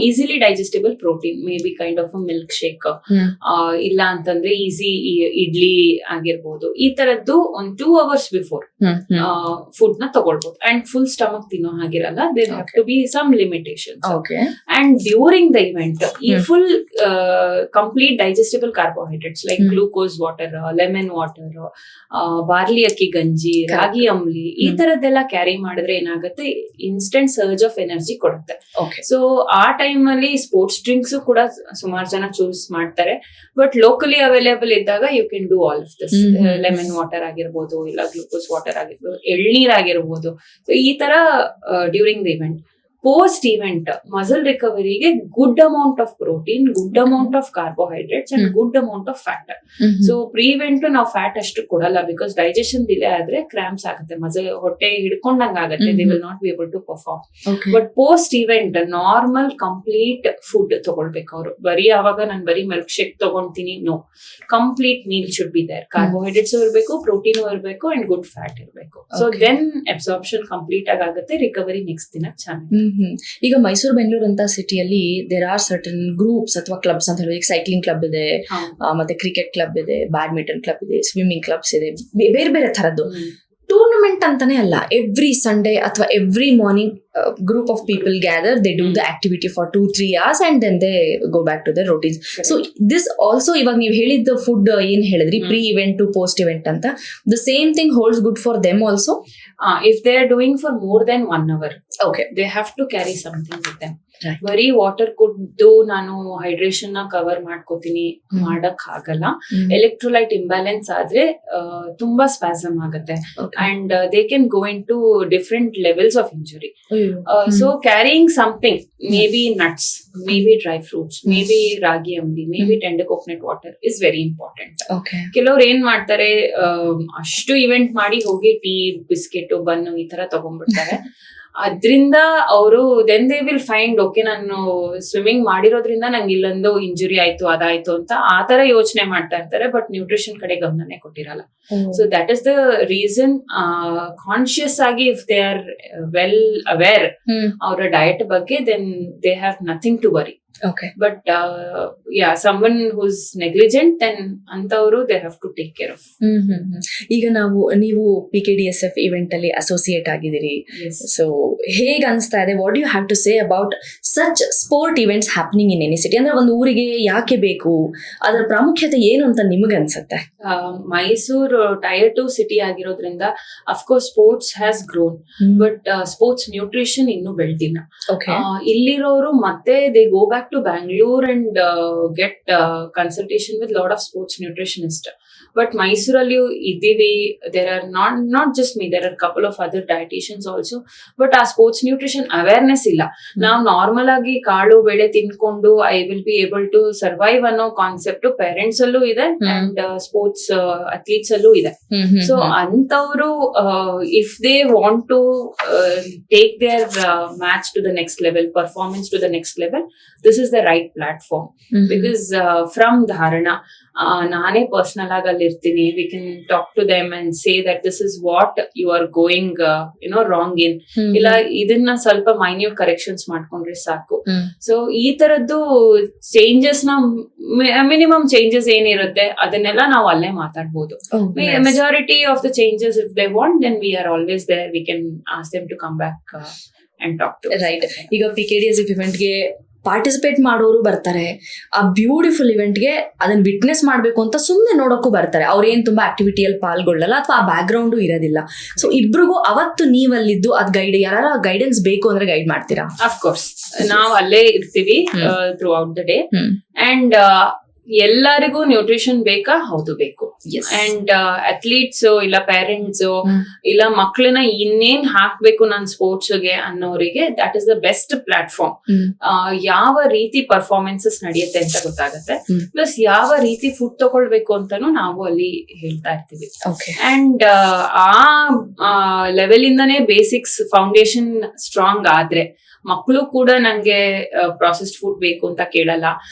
easily digestible protein, maybe kind of milk shake, ಇಲ್ಲ ಅಂತಂದ್ರೆ ಈಸಿ ಇಡ್ಲಿ ಆಗಿರ್ಬೋದು. ಈ ತರದ್ದು ಒಂದು 2 hours ಬಿಫೋರ್ ಫುಡ್ ನ ತಗೊಳ್ಬಹುದು. ಅಂಡ್ ಫುಲ್ ಸ್ಟಮಕ್ ತಿನ್ನೋ ಹಾಗಿರಲ್ಲ, there have to be some limitations. And during the event ಈ full complete digestible carbohydrates like glucose water, lemon water, barley ಅಕ್ಕಿ ಗಂಜಿ, ರಾಗಿ ಅಂಬ್ಲಿ, ಈ ತರದ್ದೆಲ್ಲ ಕ್ಯಾರಿ ಮಾಡಿದ್ರೆ ಏನಾಗುತ್ತೆ, ಇನ್ಸ್ಟೆಂಟ್ ಸರ್ಜ್ ಆಫ್ ಎನರ್ಜಿ ಕೊಡುತ್ತೆ. ಸೊ ಆ ಟೈಮ್ ಅಲ್ಲಿ ಸ್ಪೋರ್ಟ್ಸ್ ಡ್ರಿಂಕ್ಸ್ ಕೂಡ ಸುಮಾರು ಜನ ಚೂಸ್ ಮಾಡ್ತಾರೆ. ಬಟ್ ಲೋಕಲಿ ಅವೈಲೇಬಲ್ ಇದ್ದಾಗ you can do all of this. Lemon water ಆಗಿರ್ಬೋದು, ಇಲ್ಲ ಗ್ಲೂಕೋಸ್ ವಾಟರ್ ಆಗಿರ್ಬೋದು, ಎಳ್ನೀರ್ ಆಗಿರ್ಬೋದು. ಸೊ ಈ ತರ during the event. Post event muscle ರಿಕವರಿಗೆ good amount of protein, good amount of carbohydrates and good amount of fat. So pre event ನಾವು fat ಅಷ್ಟು ಕೊಡಲ್ಲ, ಬಿಕಾಸ್ ಡೈಜೆಷನ್ ಡಿಲೇ ಆದ್ರೆ ಕ್ರಾಂಪ್ಸ್ ಆಗುತ್ತೆ, ಮಸಲ್ ಹೊಟ್ಟೆ ಹಿಡ್ಕೊಂಡಂಗ್ ಆಗುತ್ತೆ, they will not be able to perform. But post event normal complete food ತಗೊಳ್ಬೇಕು ಅವರು. ಬರೀ ಅವಾಗ ನಾನು ಬರೀ ಮಿಲ್ಕ್ ಶೇಕ್ ತಗೊಂತೀನಿ, no, complete meal should be there. Carbohydrates ಇರಬೇಕು, ಪ್ರೋಟೀನ್ ಇರಬೇಕು ಅಂಡ್ ಗುಡ್ ಫ್ಯಾಟ್ ಇರಬೇಕು. ಸೊ ದೆನ್ ಅಬ್ಸಾರ್ಪ್ಷನ್ ಕಂಪ್ಲೀಟ್ ಆಗುತ್ತೆ, ರಿಕವರಿ ನೆಕ್ಸ್ಟ್ ದಿನ ಚೆನ್ನಾಗಿ. ಈಗ ಮೈಸೂರು ಬೆಂಗಳೂರು ಅಂತ ಸಿಟಿಯಲ್ಲಿ ದೇರ್ ಆರ್ ಸರ್ಟನ್ ಗ್ರೂಪ್ಸ್ ಅಥವಾ ಕ್ಲಬ್ಸ್ ಅಂತ ಹೇಳಿ, ಈಗ ಸೈಕ್ಲಿಂಗ್ ಕ್ಲಬ್ ಇದೆ, ಮತ್ತೆ ಕ್ರಿಕೆಟ್ ಕ್ಲಬ್ ಇದೆ, ಬ್ಯಾಡ್ಮಿಂಟನ್ ಕ್ಲಬ್ ಇದೆ, ಸ್ವಿಮ್ಮಿಂಗ್ ಕ್ಲಬ್ಸ್ ಇದೆ, ಬೇರೆ ಬೇರೆ ತರದ್ದು. ಟೂರ್ನಮೆಂಟ್ ಅಂತಾನೆ ಅಲ್ಲ, ಎವ್ರಿ ಸಂಡೇ ಅಥವಾ every morning group of people gather, they do the activity for 2-3 hours and then they go back to their routines. So this also, ಇವಾಗ ನೀವು ಹೇಳಿದ ಫುಡ್ ಏನ್ ಹೇಳಿದ್ರಿ, pre event to post event ಅಂತ, the same thing holds good for them also. If they are doing for more than 1 hour, they have to carry something with them. ಬರೀ water ಕುಡ್ದು ನಾನು hydration ನ cover ಮಾಡ್ಕೋತೀನಿ ಮಾಡಕ್ ಆಗಲ್ಲ. Electrolyte imbalance ಆದ್ರೆ ತುಂಬಾ ಸ್ಪಾಸಮ್ ಆಗುತ್ತೆ and they can go into different levels of injury. So carrying something, maybe nuts, maybe dry fruits, maybe ragi ಅಂಬ್ಲಿ, maybe tender coconut water is very important. ಕೆಲವ್ರು ಏನ್ ಮಾಡ್ತಾರೆ, ಅಷ್ಟು event ಮಾಡಿ ಹೋಗಿ tea, biscuit, bun ಈ ತರ ತಗೊಂಡ್ಬಿಡ್ತಾರೆ. ಅದ್ರಿಂದ ಅವರು then they will find, okay ನಾನು ಸ್ವಿಮ್ಮಿಂಗ್ ಮಾಡಿರೋದ್ರಿಂದ ನಂಗೆ ಇಲ್ಲೊಂದು ಇಂಜುರಿ ಆಯ್ತು, ಅದಾಯ್ತು ಅಂತ ಆ ತರ ಯೋಚನೆ ಮಾಡ್ತಾ ಇರ್ತಾರೆ. ಬಟ್ ನ್ಯೂಟ್ರಿಷನ್ ಕಡೆ ಗಮನನೇ ಕೊಟ್ಟಿರಲ್ಲ. So that is the reason. Conscious ಆಗಿ if they are well aware ಅವರ ಡಯಟ್ ಬಗ್ಗೆ, then they have nothing to worry. But someone who's negligent, then ಅಂತವರು they have to take care of. ಈಗ ನೀವು PKDSF event ಅಲ್ಲಿ associate ಆಗಿದ್ದೀರಿ. So ಹೇಗ್ ಅನ್ಸ್ತಾ ಇದೆ, what you have to say about such sport events happening in any city? ಅಂದ್ರೆ ಒಂದು ಊರಿಗೆ ಯಾಕೆ ಬೇಕು, ಅದರ ಪ್ರಾಮುಖ್ಯತೆ ಏನು ಅಂತ ನಿಮಗೆ ಅನ್ಸುತ್ತೆ? ಮೈಸೂರು ಟೈರ್ 2 ಸಿಟಿ ಆಗಿರೋದ್ರಿಂದ of course sports has grown, but sports nutrition ಇನ್ನೂ ಬೆಳೆದಿಲ್ಲ. ಇಲ್ಲಿರೋರು ಮತ್ತೆ they go back to Bangalore and get consultation with lot of sports nutritionist. But Mysore iddivi, there are not just me, there are a couple of other dietitians also, but our sports nutrition awareness illa. Now normal agi kaalu bele tinkondu I will be able to survive anno concept parents allu ide and sports athletes allu ide. So antavaru if they want to take their match to the next level, performance to the next level, this is the right platform. Because from Dharana, ನಾನೇ personal ಆಗಿ ಅಲ್ಲಿ ಇರ್ತೀನಿ. We can talk to them and say that this is what you are going wrong in, ಇಲ್ಲ ಇದನ್ನ ಸ್ವಲ್ಪ minute corrections ಮಾಡ್ಕೊಂಡ್ರೆ ಸಾಕು. So ಈ ತರದ್ದು ಚೇಂಜಸ್ ನ ಮಿನಿಮಮ್ ಚೇಂಜಸ್ ಏನಿರುತ್ತೆ ಅದನ್ನೆಲ್ಲ ನಾವು ಅಲ್ಲೇ ಮಾತಾಡ್ಬೋದು. Majority of the changes if they want, then we are always there, we can ask them to come back and talk to. Right. ಈಗ PKDSF ಇವೆಂಟ್ಗೆ ಪಾರ್ಟಿಸಿಪೇಟ್ ಮಾಡೋರು ಬರ್ತಾರೆ, ಆ ಬ್ಯೂಟಿಫುಲ್ ಇವೆಂಟ್ಗೆ ಅದನ್ನ ವಿಟ್ನೆಸ್ ಮಾಡ್ಬೇಕು ಅಂತ ಸುಮ್ಮನೆ ನೋಡೋಕ್ಕೂ ಬರ್ತಾರೆ. ಅವ್ರೇನ್ ತುಂಬಾ ಆಕ್ಟಿವಿಟಿಯಲ್ಲಿ ಪಾಲ್ಗೊಳ್ಳಲ್ಲ ಅಥವಾ ಆ ಬ್ಯಾಕ್ ಗ್ರೌಂಡು ಇರೋದಿಲ್ಲ. ಸೊ ಇಬ್ರಿಗೂ ಅವತ್ತು ನೀವಲ್ಲಿದ್ದು ಅದ್ ಗೈಡ್, ಯಾರ ಗೈಡೆನ್ಸ್ ಬೇಕು ಅಂದ್ರೆ ಗೈಡ್ ಮಾಡ್ತೀರಾ? ಅಫ್ಕೋರ್ಸ್ ನಾವು ಅಲ್ಲೇ ಇರ್ತೀವಿ through out the day. And ಎಲ್ಲರಿಗೂ ನ್ಯೂಟ್ರಿಷನ್ ಬೇಕಾ? ಹೌದು ಬೇಕು. ಅಂಡ್ ಅಥ್ಲೀಟ್ಸ್ ಇಲ್ಲ ಪೇರೆಂಟ್ಸ್ ಇಲ್ಲ ಮಕ್ಕಳನ್ನ ಇನ್ನೇನ್ ಹಾಕ್ಬೇಕು ನಾನ್ ಸ್ಪೋರ್ಟ್ಸ್ಗೆ ಅನ್ನೋರಿಗೆ that is the best platform. ಯಾವ ರೀತಿ ಪರ್ಫಾರ್ಮೆನ್ಸಸ್ ನಡೆಯುತ್ತೆ ಅಂತ ಗೊತ್ತಾಗುತ್ತೆ, ಪ್ಲಸ್ ಯಾವ ರೀತಿ ಫುಡ್ ತಗೊಳ್ಬೇಕು ಅಂತಾನು ನಾವು ಅಲ್ಲಿ ಹೇಳ್ತಾ ಇರ್ತೀವಿ. ಅಂಡ್ ಆ ಲೆವೆಲ್ ಇಂದಾನೇ ಬೇಸಿಕ್ಸ್ ಫೌಂಡೇಶನ್ ಸ್ಟ್ರಾಂಗ್ ಆದ್ರೆ ಮಕ್ಕಳು ಕೂಡ ನಂಗೆ ಪ್ರಾಸೆಸ್ಡ್ ಫುಡ್ ಬೇಕು ಅಂತ ಕೇಳಲ್ಲ,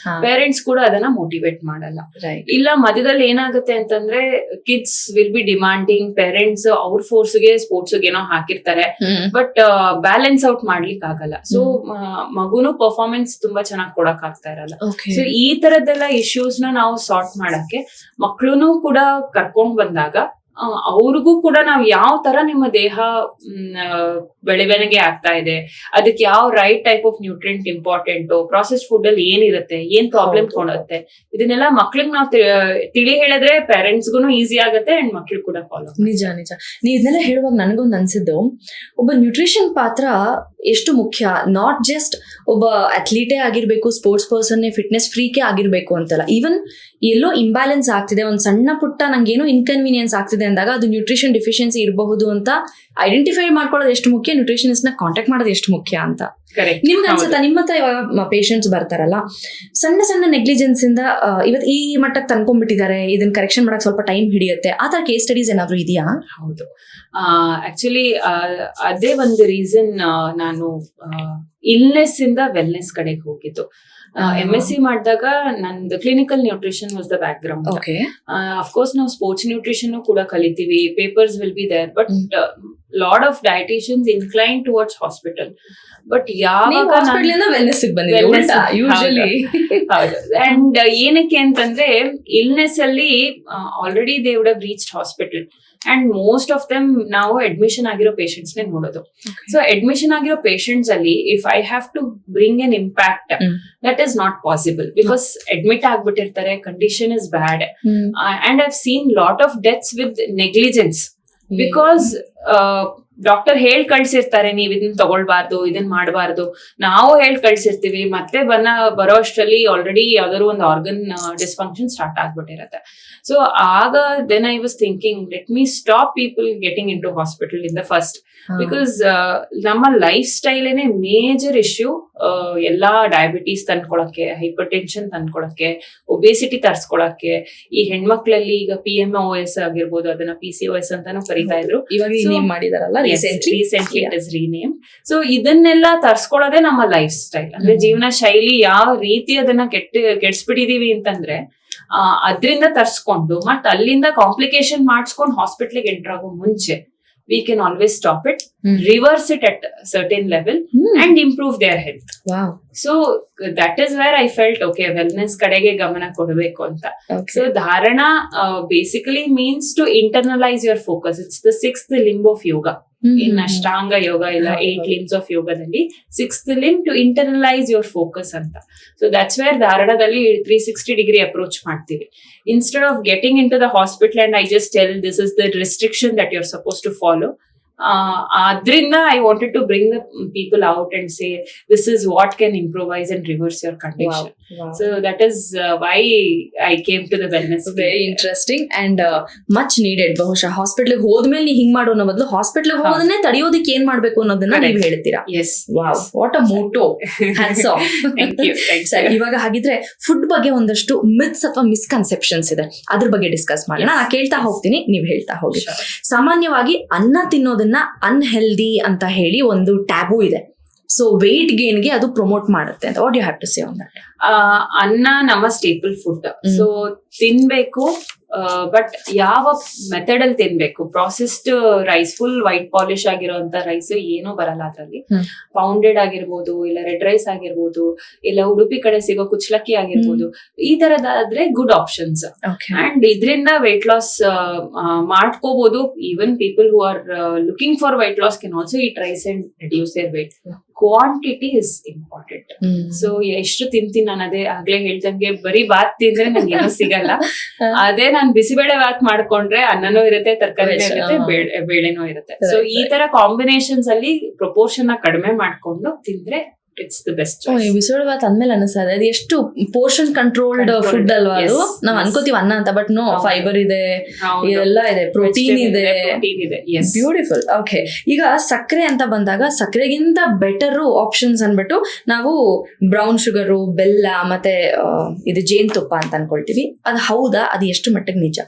ಪೇರೆಂಟ್ಸ್ ಕೂಡ ಅದನ್ನ ಮೋಟಿವೇಟ್ ಮಾಡಲ್ಲ. ಇಲ್ಲ ಮಧ್ಯದಲ್ಲಿ ಏನಾಗುತ್ತೆ ಅಂತಂದ್ರೆ kids will be demanding, parents ಅವ್ರ ಫೋರ್ಸ್ಗೆ ಸ್ಪೋರ್ಟ್ಸ್ ಏನೋ ಹಾಕಿರ್ತಾರೆ, ಬಟ್ ಬ್ಯಾಲೆನ್ಸ್ ಔಟ್ ಮಾಡ್ಲಿಕ್ಕೆ ಆಗಲ್ಲ. ಸೊ ಮಗುನು ಪರ್ಫಾರ್ಮೆನ್ಸ್ ತುಂಬಾ ಚೆನ್ನಾಗಿ ಕೊಡಕ್ ಆಗ್ತಾ ಇರಲ್ಲ. ಸೊ ಈ ತರದ್ದೆಲ್ಲ ಇಶ್ಯೂಸ್ ನಾವು ಸಾರ್ಟ್ ಮಾಡಕ್ಕೆ ಮಕ್ಳುನು ಕೂಡ ಕರ್ಕೊಂಡ್ ಬಂದಾಗ ಅವ್ರಿಗೂ ಕೂಡ ನಾವ್ ಯಾವ ತರ ನಿಮ್ಮ ದೇಹ ಬೆಳವಣಿಗೆ ಆಗ್ತಾ ಇದೆ, ಅದಕ್ಕೆ ಯಾವ right type of nutrient important, process food ಅಲ್ಲಿ ಏನಿರುತ್ತೆ, ಏನ್ ಪ್ರಾಬ್ಲಮ್ ಕೊಡುತ್ತೆ, ಇದನ್ನೆಲ್ಲ ಮಕ್ಳಿಗೆ ನಾವು ತಿಳಿ ಹೇಳಿದ್ರೆ ಪೇರೆಂಟ್ಸ್ಗೂ ಈಸಿ ಆಗುತ್ತೆ ಅಂಡ್ ಮಕ್ಳು ಕೂಡ ಫಾಲೋ. ನಿಜ ನಿಜ. ನೀವ್ ಇದನ್ನೆಲ್ಲ ಹೇಳುವಾಗ ನನಗೊಂದು ಅನ್ಸಿದ್ದು, ಒಬ್ಬ ನ್ಯೂಟ್ರಿಷನ್ ಪಾತ್ರ ಎಷ್ಟು ಮುಖ್ಯ. ನಾಟ್ ಜಸ್ಟ್ ಒಬ್ಬ ಅಥ್ಲೀಟೇ ಆಗಿರ್ಬೇಕು, ಸ್ಪೋರ್ಟ್ಸ್ ಪರ್ಸನ್, ಫಿಟ್ನೆಸ್ ಫ್ರೀಕೇ ಆಗಿರ್ಬೇಕು ಅಂತಲ್ಲ. ಈವನ್ ಎಲ್ಲೋ ಇಂಬ್ಯಾಲೆನ್ಸ್ ಆಗ್ತಿದೆ, ಒಂದ್ ಸಣ್ಣ ಪುಟ್ಟ ನಂಗೇನೋ ಇನ್ಕನ್ವೀನಿಯನ್ಸ್ ಆಗ್ತಿದೆ ಅಂದಾಗ ಅದು ನ್ಯೂಟ್ರಿಷನ್ ಡಿಫಿಷಿಯನ್ಸಿ ಇರಬಹುದು ಅಂತ ಐಡೆಂಟಿಫೈ ಮಾಡ್ಕೊಳ್ಳೋದು ಎಷ್ಟು ಮುಖ್ಯ, ನ್ಯೂಟ್ರಿಷನಿಸ್ಟ್ ನ ಕಾಂಟ್ಯಾಕ್ಟ್ ಮಾಡೋದು ಎಷ್ಟು ಮುಖ್ಯ ಅಂತ. ನಿಮ್ಗೆ ಅನ್ಸುತ್ತಾ? ನಿಮ್ಮ ಹತ್ರ ಇವಾಗ ಪೇಷಂಟ್ಸ್ ಬರ್ತಾರಲ್ಲ, ಸಣ್ಣ ಸಣ್ಣ ನೆಗ್ಲಿಜೆನ್ಸ್ ಇಂದ ಇವತ್ತು ಈ ಮಟ್ಟಕ್ಕೆ ತಂದ್ಕೊಂಡ್ಬಿಟ್ಟಿದ್ದಾರೆ, ಇದನ್ನ ಕರೆಕ್ಷನ್ ಮಾಡಕ್ ಸ್ವಲ್ಪ ಟೈಮ್ ಹಿಡಿಯುತ್ತೆ, ಆ ತರ ಕೇಸ್ ಸ್ಟಡೀಸ್ ಏನಾದ್ರು ಇದೆಯಾ? ಹೌದು, ಆಕ್ಚುಲಿ ಅದೇ ಒಂದು ರೀಸನ್ ನಾನು ಇಲ್ನೆಸ್ ಇಂದ ವೆಲ್ನೆಸ್ ಕಡೆಗೆ ಹೋಗಿದ್ದು. MSc ಮಾಡಿದಾಗ ನಂದು clinical nutrition was the background. Of course ನಾವು ಸ್ಪೋರ್ಟ್ಸ್ ನ್ಯೂಟ್ರಿಷನ್ ಕೂಡ ಕಲಿತೀವಿ, papers will be there, but lot of dieticians incline towards hospital. But ಯಾವಾಗ ಅಂಡ್ ಏನಕ್ಕೆ ಅಂತಂದ್ರೆ ಇಲ್ನೆಸ್ ಅಲ್ಲಿ already they would have reached hospital and most of them ನಾವು admission ಆಗಿರೋ patients ನೇ ನೋಡೋದು. ಸೊ ಅಡ್ಮಿಷನ್ ಆಗಿರೋ ಪೇಷಂಟ್ಸ್ ಅಲ್ಲಿ if I have to bring an impact, that is not possible, because admit ಆಗ್ಬಿಟ್ಟಿರ್ತಾರೆ, condition is bad, and I've seen lot of deaths with negligence. Because doctor ಹೇಳ್ ಕಳ್ಸಿರ್ತಾರೆ, ನೀವ್ ಇದನ್ನ ತಗೊಳ್ಬಾರ್ದು, ಇದನ್ ಮಾಡಬಾರ್ದು, ನಾವು ಹೇಳ್ ಕಳ್ಸಿರ್ತೀವಿ, ಮತ್ತೆ ಬರೋ ಅಷ್ಟರಲ್ಲಿ ಆಲ್ರೆಡಿ ಯಾವ್ದಾದ್ರು ಒಂದು ಆರ್ಗನ್ ಡಿಸ್ಫಂಕ್ಷನ್ ಸ್ಟಾರ್ಟ್ ಆಗ್ಬಿಟ್ಟಿರತ್ತೆ. ಸೊ ಆಗ then I was thinking, let me stop people getting into hospital in the first, because ನಮ್ಮ ಲೈಫ್ ಸ್ಟೈಲ್ ಏನೇ ಮೇಜರ್ ಇಶ್ಯೂ. ಎಲ್ಲಾ ಡಯಾಬಿಟೀಸ್ ತಂದ್ಕೊಳಕ್ಕೆ, ಹೈಪರ್ ಟೆನ್ಷನ್ ತಂದ್ಕೊಳಕ್ಕೆ, ಒಬೇಸಿಟಿ ತರ್ಸ್ಕೊಳಕ್ಕೆ, ಈ ಹೆಣ್ಮಕ್ಳಲ್ಲಿ ಈಗ PMOS ಆಗಿರ್ಬೋದು, ಅದನ್ನ PCOS ಅಂತಾನು ಕರೀತಾ ಇದ್ರು, ಇವಾಗ ಮಾಡಿದಾರಲ್ಲ recently it is rename. So ಇದನ್ನೆಲ್ಲ ತರ್ಸ್ಕೊಳ್ಳೋದೇ ನಮ್ಮ ಲೈಫ್ ಸ್ಟೈಲ್, ಅಂದ್ರೆ ಜೀವನ ಶೈಲಿ ಯಾವ ರೀತಿ ಅದನ್ನ ಕೆಡ್ಸ್ಬಿಟ್ಟಿದೀವಿ ಅಂತಂದ್ರೆ ಅದ್ರಿಂದ ತರ್ಸ್ಕೊಂಡು ಮತ್ ಅಲ್ಲಿಂದ ಕಾಂಪ್ಲಿಕೇಶನ್ ಮಾಡಿಸ್ಕೊಂಡು ಹಾಸ್ಪಿಟ್ಲಿಗೆ ಎಂಟರ್ ಆಗೋ ಮುಂಚೆ we can always stop it, reverse it at a certain level and improve their health. Wow. So that is where I felt, okay, wellness kadege gamana kodbeku anta. So dharana basically means to internalize your focus. It's the sixth limb of yoga. In Ashtanga yoga illa 8 limbs of yoga dalli sixth limb to internalize your focus anta. So that's where dharanadalli 360 degree approach ಮಾಡ್ತೀವಿ. Instead of getting into the hospital and I just tell this is the restriction that you're supposed to follow, adrinda I wanted to bring the people out and say this is what can improvise and reverse your condition. Wow. So that is why I came to the wellness. Very interesting and much needed. ಬಹುಶಃ hospital ಹೋದ್ಮೇಲೆ ನೀ ಹಿಂಗ್ ಮಾಡೋ ಅನ್ನೋ ಬದಲು hospital ಹೋಗೋದನ್ನೇ ತಡೆಯೋದಕ್ಕೆ ಏನ್ ಮಾಡ್ಬೇಕು ಅನ್ನೋದನ್ನ ನೀವು ಹೇಳ್ತೀರಾ. Yes. Wow, what a motto. Hands off. Thank you. ಸರಿ, ಇವಾಗ ಹಾಗಿದ್ರೆ ಫುಡ್ ಬಗ್ಗೆ ಒಂದಷ್ಟು ಮಿತ್ಸ್ ಅಥವಾ ಮಿಸ್ಕನ್ಸೆಪ್ಷನ್ಸ್ ಇದೆ, ಅದ್ರ ಬಗ್ಗೆ ಡಿಸ್ಕಸ್ ಮಾಡೋಣ. ನಾನು ಕೇಳ್ತಾ ಹೋಗ್ತೀನಿ, ನೀವು ಹೇಳ್ತಾ ಹೋಗಿ. ಸಾಮಾನ್ಯವಾಗಿ ಅನ್ನ ತಿನ್ನೋದನ್ನ ಅನ್ಹೆಲ್ದಿ ಅಂತ ಹೇಳಿ ಒಂದು ಟ್ಯಾಬು ಇದೆ. ಸೊ ವೆಯ್ಟ್ ಗೇನ್ಗೆ ಅದು ಪ್ರಮೋಟ್ ಮಾಡುತ್ತೆ ಅಂತ. What you have to say on that? ಅನ್ನ ನಮ್ಮ ಸ್ಟೇಪಲ್ ಫುಡ್, ಸೊ ತಿನ್ಬೇಕು, ಬಟ್ ಯಾವ ಮೆಥಡ್ ಅಲ್ಲಿ ತಿನ್ಬೇಕು. Processed rice, full white polish ಆಗಿರೋಂತ ರೈಸ್ ಏನೂ ಬರಲ್ಲ ಅದ್ರಲ್ಲಿ. ಪೌಂಡೆಡ್ ಆಗಿರ್ಬೋದು, ಇಲ್ಲ ರೆಡ್ ರೈಸ್ ಆಗಿರ್ಬೋದು, ಇಲ್ಲ ಉಡುಪಿ ಕಡೆ ಸಿಗೋ ಕುಚ್ಚಲಕ್ಕಿ ಆಗಿರ್ಬೋದು, ಈ ತರದಾದ್ರೆ ಗುಡ್ ಆಪ್ಷನ್ಸ್. ಅಂಡ್ ಇದರಿಂದ ವೆಯ್ಟ್ ಲಾಸ್ ಮಾಡ್ಕೋಬಹುದು. Even people who are looking for weight loss can also eat rice and reduce their weight. Quantity is important. So ಎಷ್ಟು ತಿಂತೀನಿ ನಾನು, ಅದೇ ಆಗ್ಲೇ ಹೇಳ್ದಂಗೆ ಬರೀ ಭಾತ್ ತಿಂದ್ರೆ ನಂಗೆ ಏನೂ ಸಿಗಲ್ಲ. ಅದೇ ನಾನು ಬಿಸಿಬೇಳೆ ಭಾತ್ ಮಾಡ್ಕೊಂಡ್ರೆ ಅನ್ನನೂ ಇರುತ್ತೆ, ತರಕಾರಿನೂ ಇರುತ್ತೆ, ಬೇಳೆನೂ ಇರುತ್ತೆ. ಸೊ ಈ ತರ ಕಾಂಬಿನೇಷನ್ಸ್ ಅಲ್ಲಿ ಪ್ರಪೋರ್ಷನ್ ಕಡಿಮೆ ಮಾಡ್ಕೊಂಡು ತಿಂದ್ರೆ it's the best. Bisibele bath ಅಂದ್ಮೇಲೆ ಅನಿಸ್ತದೆ ಅದು ಎಷ್ಟು ಪೋರ್ಷನ್ ಕಂಟ್ರೋಲ್ಡ್ ಫುಡ್ ಅಲ್ವಾ ಅದು. ನಾವ್ ಅನ್ಕೋತೀವಿ ಅನ್ನ ಅಂತ, ಬಟ್ ನೋ, ಫೈಬರ್ ಇದೆ, ಇದೆಲ್ಲ ಇದೆ, ಪ್ರೋಟೀನ್ ಇದೆ. ಬ್ಯೂಟಿಫುಲ್. ಓಕೆ, ಈಗ ಸಕ್ಕರೆ ಅಂತ ಬಂದಾಗ ಸಕ್ಕರೆಗಿಂತ ಬೆಟರ್ ಆಪ್ಷನ್ಸ್ ಅನ್ಬಿಟ್ಟು ನಾವು ಬ್ರೌನ್ ಶುಗರು, ಬೆಲ್ಲ ಮತ್ತೆ ಇದು ಜೇನುತುಪ್ಪ ಅಂತ ಅನ್ಕೊಳ್ತೀವಿ. ಅದು ಹೌದಾ? ಅದು ಎಷ್ಟು ಮಟ್ಟಿಗೆ ನಿಜ?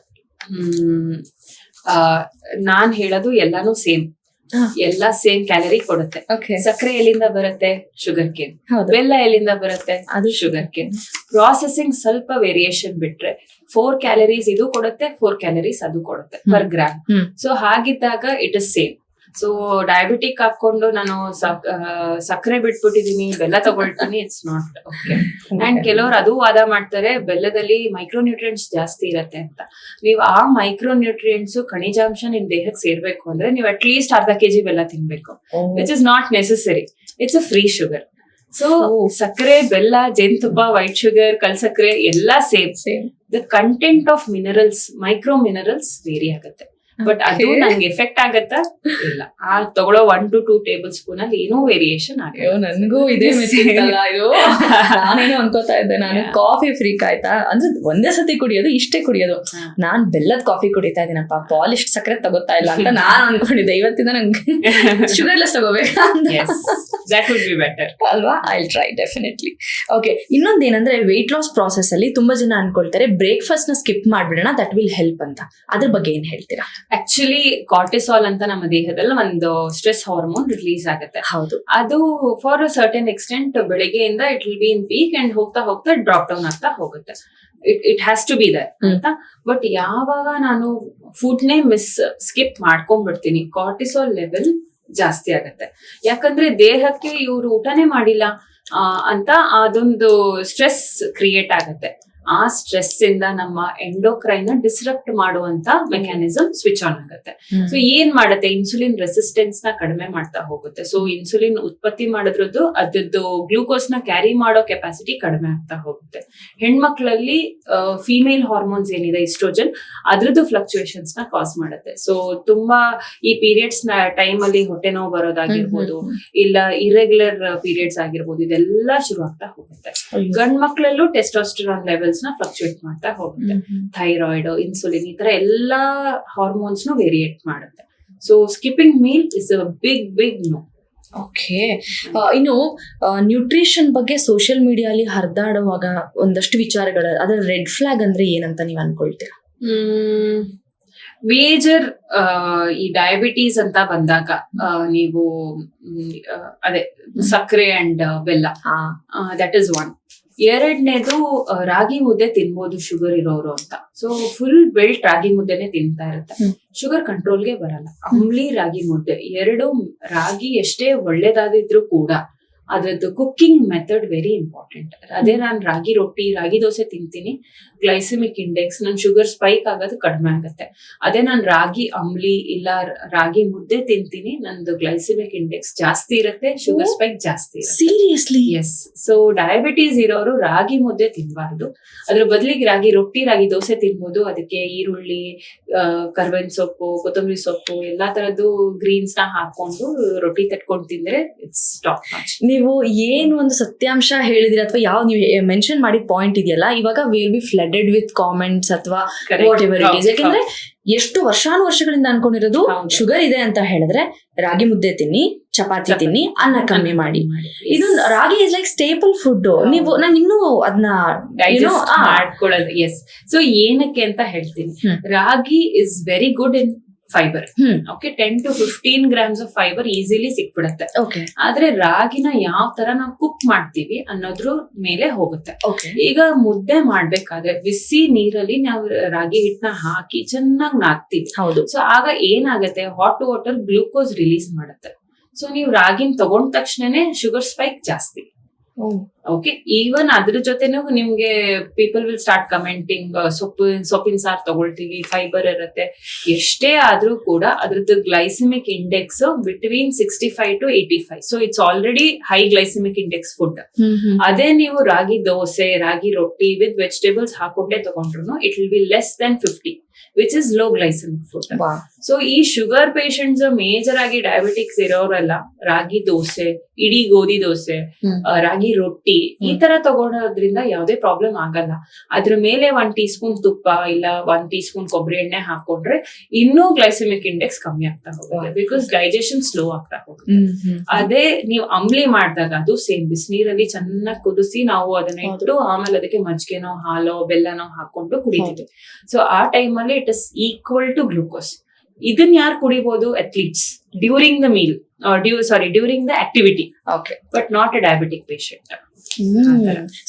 ನಾನ್ ಹೇಳೋದು ಎಲ್ಲಾನು ಸೇಮ್. ಹಾ. ಎಲ್ಲ ಸೇಮ್ ಕ್ಯಾಲರಿ ಕೊಡುತ್ತೆ. ಓಕೆ. ಸಕ್ಕರೆ ಎಲ್ಲಿಂದ ಬರುತ್ತೆ? Sugar cane. ಹೌದು. ಬೆಲ್ಲ ಎಲ್ಲಿಂದ ಬರುತ್ತೆ? ಅದು ಶುಗರ್ ಕೇನ್. ಪ್ರಾಸೆಸಿಂಗ್ ಸ್ವಲ್ಪ ವೇರಿಯೇಷನ್ ಬಿಟ್ರೆ 4 ಕ್ಯಾಲರೀಸ್ ಇದು ಕೊಡುತ್ತೆ, 4 ಕ್ಯಾಲರೀಸ್ ಅದು ಕೊಡುತ್ತೆ ಪರ್ ಗ್ರಾಮ್. ಸೊ ಹಾಗಿದ್ದಾಗ it is same. So diabetic ಹಾಕೊಂಡು ನಾನು ಸಕ್ಕರೆ ಬಿಟ್ಬಿಟ್ಟಿದೀನಿ, ಬೆಲ್ಲ ತಗೊಳ್ತೀನಿ, ಇಟ್ಸ್ ನಾಟ್ ಓಕೆ. ಅಂಡ್ ಕೆಲವರು ಅದು ವಾದ ಮಾಡ್ತಾರೆ ಬೆಲ್ಲದಲ್ಲಿ ಮೈಕ್ರೋನ್ಯೂಟ್ರಿಯೆಂಟ್ಸ್ ಜಾಸ್ತಿ ಇರತ್ತೆ ಅಂತ. ನೀವು ಆ ಮೈಕ್ರೋನ್ಯೂಟ್ರಿಯೆಂಟ್ಸ್ ಖನಿಜಾಂಶ ನಿಮ್ ದೇಹಕ್ಕೆ ಸೇರ್ಬೇಕು ಅಂದ್ರೆ ನೀವು ಅಟ್ ಲೀಸ್ಟ್ ಅರ್ಧ ಕೆಜಿ ಬೆಲ್ಲ ತಿನ್ಬೇಕು, which is not necessary. It's a free sugar. So ಸಕ್ಕರೆ, ಬೆಲ್ಲ, ಜೇನುತುಪ್ಪ, ವೈಟ್ ಶುಗರ್, ಕಲ್ಸಕ್ಕರೆ ಎಲ್ಲ same. The content of minerals, micro minerals vary ಆಗುತ್ತೆ. ಬಟ್ ಅದು ನಂಗೆ ಎಫೆಕ್ಟ್ ಆಗತ್ತಾ? ಇಲ್ಲ. ಆ ತಗೊಳ್ಳೋ 1 to 2 ಟೇಬಲ್ ಸ್ಪೂನ್ ಅಲ್ಲಿ ಏನೋ ವೇರಿಯೇಷನ್ ಆಗುತ್ತೆ. ನನ್ಗೂ ಇದೇ ಮಿಸ್ಸಿತ್ತಲ್ಲ ಇದು. ನಾನೇನು ಅನ್ಕೋತಾ ಇದ್ದೆ, ನಾನು ಕಾಫಿ ಫ್ರೀಕ್ ಆಯ್ತಾ ಅಂದ್ರೆ ಒಂದೇ ಸತಿ ಕುಡಿಯೋದು, ಇಷ್ಟೇ ಕುಡಿಯೋದು. ನಾನ್ ಬೆಲ್ಲದ ಕಾಫಿ ಕುಡಿತಾ ಇದೀನಪ್ಪ, ಪಾಲಿಶ್ ಸಕ್ಕರೆ ತಗೋತಾ ಇಲ್ಲ ಅಂತ ನಾನು ಅನ್ಕೊಂಡಿದ್ದೆ. ಇವತ್ತಿಂದ ನಂಗೆ ಶುಗರ್ಲೆಸ್ ತಗೋಬೇಕಾ ದಟ್ ವುಡ್ ಬಿ ಬೆಟರ್ ಅಲ್ವಾ? I try definitely. ಓಕೆ, ಇನ್ನೊಂದೇನಂದ್ರೆ ವೆಯ್ಟ್ ಲಾಸ್ ಪ್ರಾಸೆಸ್ ಅಲ್ಲಿ ತುಂಬಾ ಜನ ಅನ್ಕೊಳ್ತಾರೆ ಬ್ರೇಕ್ಫಾಸ್ಟ್ ನ ಸ್ಕಿಪ್ ಮಾಡ್ಬಿಡೋಣ, ದಟ್ ವಿಲ್ ಹೆಲ್ಪ್ ಅಂತ. ಅದ್ರ ಬಗ್ಗೆ ಏನ್ ಹೇಳ್ತೀರಾ? ಆಕ್ಚುಲಿ ಕಾರ್ಟಿಸಾಲ್ ಅಂತ ನಮ್ಮ ದೇಹದಲ್ಲಿ ಒಂದು ಸ್ಟ್ರೆಸ್ ಹಾರ್ಮೋನ್ ರಿಲೀಸ್ ಆಗುತ್ತೆ. ಹೌದು. ಅದು ಫಾರ್ ಅ ಸರ್ಟನ್ ಎಕ್ಸ್ಟೆಂಟ್ ಬೆಳಗ್ಗೆಯಿಂದ it will be in peak and ಹೋಗ್ತಾ ಹೋಗ್ತಾ ಡ್ರಾಪ್ ಡೌನ್ ಆಗ್ತಾ ಹೋಗುತ್ತೆ. It has to be there ಅಂತ. ಬಟ್ ಯಾವಾಗ ನಾನು ಫುಡ್ ನೇ ಸ್ಕಿಪ್ ಮಾಡ್ಕೊಂಡ್ಬಿಡ್ತೀನಿ, ಕಾರ್ಟಿಸಾಲ್ ಲೆವೆಲ್ ಜಾಸ್ತಿ ಆಗತ್ತೆ. ಯಾಕಂದ್ರೆ ದೇಹಕ್ಕೆ ಇವ್ರು ಊಟನೇ ಮಾಡಿಲ್ಲ ಅಂತ ಅದೊಂದು ಸ್ಟ್ರೆಸ್ ಕ್ರಿಯೇಟ್ ಆಗತ್ತೆ. ಆ ಸ್ಟ್ರೆಸ್ ಇಂದ ನಮ್ಮ ಎಂಡೋಕ್ರೈನ್ ಡಿಸ್ರಪ್ಟ್ ಮಾಡುವಂತ ಮೆಕ್ಯಾನಿಸಮ್ ಸ್ವಿಚ್ ಆನ್ ಆಗುತ್ತೆ. ಸೊ ಏನ್ ಮಾಡುತ್ತೆ, ಇನ್ಸುಲಿನ್ ರೆಸಿಸ್ಟೆನ್ಸ್ ನ ಕಡಿಮೆ ಮಾಡ್ತಾ ಹೋಗುತ್ತೆ. ಸೊ ಇನ್ಸುಲಿನ್ ಉತ್ಪತ್ತಿ ಮಾಡೋದ್ರದ್ದು ಅದ್ರದ್ದು ಗ್ಲೂಕೋಸ್ ನ ಕ್ಯಾರಿ ಮಾಡೋ ಕೆಪಾಸಿಟಿ ಕಡಿಮೆ ಆಗ್ತಾ ಹೋಗುತ್ತೆ. ಹೆಣ್ಮಕ್ಳಲ್ಲಿ ಫಿಮೇಲ್ ಹಾರ್ಮೋನ್ಸ್ ಏನಿದೆ ಇಸ್ಟ್ರೋಜನ್, ಅದ್ರದ್ದು ಫ್ಲಕ್ಚುಯೇಷನ್ಸ್ ನ ಕಾಸ್ ಮಾಡುತ್ತೆ. ಸೊ ತುಂಬಾ ಈ ಪೀರಿಯಡ್ಸ್ ನ ಟೈಮ್ ಅಲ್ಲಿ ಹೊಟ್ಟೆ ನೋವು ಬರೋದಾಗಿರ್ಬೋದು, ಇಲ್ಲ ಇರೆಗ್ಯುಲರ್ ಪೀರಿಯಡ್ಸ್ ಆಗಿರ್ಬೋದು, ಇದೆಲ್ಲ ಶುರು ಆಗ್ತಾ ಹೋಗುತ್ತೆ. ಗಂಡ್ ಮಕ್ಳಲ್ಲೂ ಟೆಸ್ಟೋಸ್ಟೆರಾನ್ ಲೆವೆಲ್ಸ್ ನ ಫ್ಲಕ್ಚುಯೇಟ್ ಮಾಡ್ತಾ ಹೋಗುತ್ತೆ. ಥೈರಾಯ್ಡ್, ಇನ್ಸುಲಿನ್, ಈ ತರ ಎಲ್ಲಾ ಹಾರ್ಮೋನ್ಸ್ ನು ವೇರಿಯೇಟ್ ಮಾಡುತ್ತೆ. So skipping meal is a big no. Okay. ಇನ್ನು ನ್ಯೂಟ್ರಿಷನ್ ಬಗ್ಗೆ ಸೋಷಿಯಲ್ ಮೀಡಿಯಾಲಿ ಹರಿದಾಡುವಾಗ ಒಂದಷ್ಟು ವಿಚಾರಗಳು, ಅದರ ರೆಡ್ ಫ್ಲಾಗ್ ಅಂದ್ರೆ ಏನಂತ ನೀವ್ ಅನ್ಕೊಳ್ತೀರಾ? ಮೇಜರ್ ಈ ಡಯಾಬಿಟೀಸ್ ಅಂತ ಬಂದಾಗ ನೀವು ಅದೇ ಸಕ್ಕರೆ ಅಂಡ್ ಬೆಲ್ಲ, ದಟ್ ಇಸ್ ಒನ್. ಎರಡನೇದು ರಾಗಿ ಮುದ್ದೆ ತಿನ್ಬೋದು ಶುಗರ್ ಇರೋರು ಅಂತ. ಸೊ ಫುಲ್ ಬೆಲ್ಟ್ ರಾಗಿ ಮುದ್ದೆನೆ ತಿಂತಾ ಇರುತ್ತೆ, ಶುಗರ್ ಕಂಟ್ರೋಲ್ಗೆ ಬರಲ್ಲ. ಅಂಬ್ಲಿ ರಾಗಿ ಮುದ್ದೆ ಎರಡು, ರಾಗಿ ಎಷ್ಟೇ ಒಳ್ಳೇದಾದಿದ್ರು ಕೂಡ ಅದ್ರದ್ದು ಕುಕ್ಕಿಂಗ್ ಮೆಥಡ್ ವೆರಿ ಇಂಪಾರ್ಟೆಂಟ್. ಅದೇ ನಾನು ರಾಗಿ ರೊಟ್ಟಿ, ರಾಗಿ ದೋಸೆ ತಿಂತೀನಿ, ಗ್ಲೈಸೆಮಿಕ್ ಇಂಡೆಕ್ಸ್, ನನ್ ಶುಗರ್ ಸ್ಪೈಕ್ ಆಗೋದು ಕಡಿಮೆ ಆಗುತ್ತೆ. ಅದೇ ನಾನು ರಾಗಿ ಅಂಬ್ಲಿ ಇಲ್ಲ ರಾಗಿ ಮುದ್ದೆ ತಿಂತೀನಿ, ನಂದು ಗ್ಲೈಸೆಮಿಕ್ ಇಂಡೆಕ್ಸ್ ಜಾಸ್ತಿ ಇರುತ್ತೆ, ಶುಗರ್ ಸ್ಪೈಕ್ ಜಾಸ್ತಿ ಇರುತ್ತೆ. ಸೀರಿಯಸ್ಲಿ? ಎಸ್. ಸೊ ಡಯಾಬಿಟೀಸ್ ಇರೋರು ರಾಗಿ ಮುದ್ದೆ ತಿನ್ಬಾರ್ದು, ಅದ್ರ ಬದಲಿಗೆ ರಾಗಿ ರೊಟ್ಟಿ, ರಾಗಿ ದೋಸೆ ತಿನ್ಬೋದು. ಅದಕ್ಕೆ ಈರುಳ್ಳಿ, ಕರ್ಬೇವಿನ ಸೊಪ್ಪು, ಕೊತ್ತಂಬರಿ ಸೊಪ್ಪು, ಎಲ್ಲಾ ತರದ್ದು ಗ್ರೀನ್ಸ್ ನ ಹಾಕೊಂಡು ರೊಟ್ಟಿ ತಟ್ಕೊಂಡು ತಿಂದ್ರೆ ಇಟ್ಸ್ ಟಾಪ್ ನಾಚ್. ನೀವು ಏನು ಒಂದು ಸತ್ಯಾಂಶ ಹೇಳಿದ್ರಿ ಅಥವಾ ಯಾವ ನೀವು ಮೆನ್ಷನ್ ಮಾಡಿದ ಪಾಯಿಂಟ್ ಇದೆಯಲ್ಲ, ಇವಾಗ will be flooded with comments ಅಥವಾ ವಾಟ್ ಎವರ್ ಇಟ್ ಇಸ್. ಯಾಕಂದ್ರೆ ಎಷ್ಟು ವರ್ಷಗಳಿಂದ ಅನ್ಕೊಂಡಿರೋದು ಶುಗರ್ ಇದೆ ಅಂತ ಹೇಳಿದ್ರೆ ರಾಗಿ ಮುದ್ದೆ ತಿನ್ನಿ, ಚಪಾತಿ ತಿನ್ನಿ, ಅನ್ನ ಕಮ್ಮಿ ಮಾಡಿ. ಇದು ರಾಗಿ ಇಸ್ ಲೈಕ್ ಸ್ಟೇಪಲ್ ಫುಡ್. ನೀವು ನಾನು ಇನ್ನೂ ಅದನ್ನ ಡೈಜೆಸ್ಟ್ ಮಾಡ್ಕೊಳ್ಳೋದು. ಎಸ್. ಸೊ ಏನಕ್ಕೆ ಅಂತ ಹೇಳ್ತೀನಿ, ragi is very good in fibre. Okay, 10 to 15 grams of fibre easily ಸಿಕ್ಬಿಡತ್ತೆ. ಆದ್ರೆ ರಾಗಿನ ಯಾವ ತರ ನಾವು ಕುಕ್ ಮಾಡ್ತೀವಿ ಅನ್ನೋದ್ರ ಮೇಲೆ ಹೋಗುತ್ತೆ. ಈಗ ಮುದ್ದೆ ಮಾಡ್ಬೇಕಾದ್ರೆ ಬಿಸಿ ನೀರಲ್ಲಿ ನಾವು ರಾಗಿ ಹಿಟ್ಟನ್ನ ಹಾಕಿ ಚೆನ್ನಾಗಿ ನಾದ್ತೀವಿ. ಸೊ ಆಗ ಏನಾಗುತ್ತೆ, ಹಾಟ್ ವಾಟರ್ ಗ್ಲೂಕೋಸ್ ರಿಲೀಸ್ ಮಾಡುತ್ತೆ. ಸೊ ನೀವು ರಾಗಿನ ತಗೊಂಡ ತಕ್ಷಣನೇ ಶುಗರ್ ಸ್ಪೈಕ್ ಜಾಸ್ತಿ. ಓಕೆ, ಈವನ್ ಅದ್ರ ಜೊತೆನೂ ನಿಮ್ಗೆ ಪೀಪಲ್ ವಿಲ್ ಸ್ಟಾರ್ಟ್ ಕಮೆಂಟಿಂಗ್, ಸೊಪ್ಪಿನ ಸಾರು ತಗೊಳ್ತೀವಿ, ಫೈಬರ್ ಇರುತ್ತೆ. ಎಷ್ಟೇ ಆದ್ರೂ ಕೂಡ ಅದ್ರದ್ದು glycaemic index between 65 to 85. So it's already high glycaemic index food. ಅದೇ ನೀವು ರಾಗಿ ದೋಸೆ, ರಾಗಿ ರೊಟ್ಟಿ ವಿತ್ ವೆಜಿಟೇಬಲ್ಸ್ ಹಾಕೊಂಡೇ ತಗೊಂಡ್ರು it will be less than 50, which is low glycaemic food. So ಈ ಶುಗರ್ ಪೇಷಂಟ್ಸ್ ಮೇಜರ್ ಆಗಿ ಡಯಾಬಿಟಿಕ್ಸ್ ಇರೋರೆಲ್ಲ ರಾಗಿ ದೋಸೆ, ಇಡೀ ಗೋಧಿ ದೋಸೆ, ರಾಗಿ ರೊಟ್ಟಿ ಈ ತರ ತಗೊಳೋದ್ರಿಂದ ಯಾವುದೇ ಪ್ರಾಬ್ಲಮ್ ಆಗಲ್ಲ. ಅದ್ರ ಮೇಲೆ 1 ಟೀ ಸ್ಪೂನ್ ತುಪ್ಪ ಇಲ್ಲ 1 ಟೀ ಸ್ಪೂನ್ ಕೊಬ್ಬರಿ ಎಣ್ಣೆ ಹಾಕೊಂಡ್ರೆ ಇನ್ನೂ ಗ್ಲೈಸೆಮಿಕ್ ಇಂಡೆಕ್ಸ್ ಕಮ್ಮಿ ಆಗ್ತಾ ಹೋಗುತ್ತೆ, ಬಿಕಾಸ್ ಡೈಜೆಷನ್ ಸ್ಲೋ ಆಗ್ತಾ ಹೋಗುತ್ತೆ. ಅದೇ ನೀವು ಅಂಬ್ಲಿ ಮಾಡಿದಾಗ ಅದು ಸೇಮ್ ಬಿಸಿನೀರಲ್ಲಿ ಚೆನ್ನಾಗಿ ಕುದಿಸಿ ನಾವು ಅದನ್ನ ಇಟ್ಟು ಆಮೇಲೆ ಅದಕ್ಕೆ ಮಜ್ಜಿಗೆನೋ ಹಾಲೋ ಬೆಲ್ಲನೋ ಹಾಕೊಂಡು ಕುಡಿತೀವಿ. ಸೊ ಆ ಟೈಮಲ್ಲಿ it is equal to glucose. ಇದನ್ನ ಯಾರು ಕುಡಿಬಹುದು? Athletes during the meal during the activity, okay. But not a diabetic patient.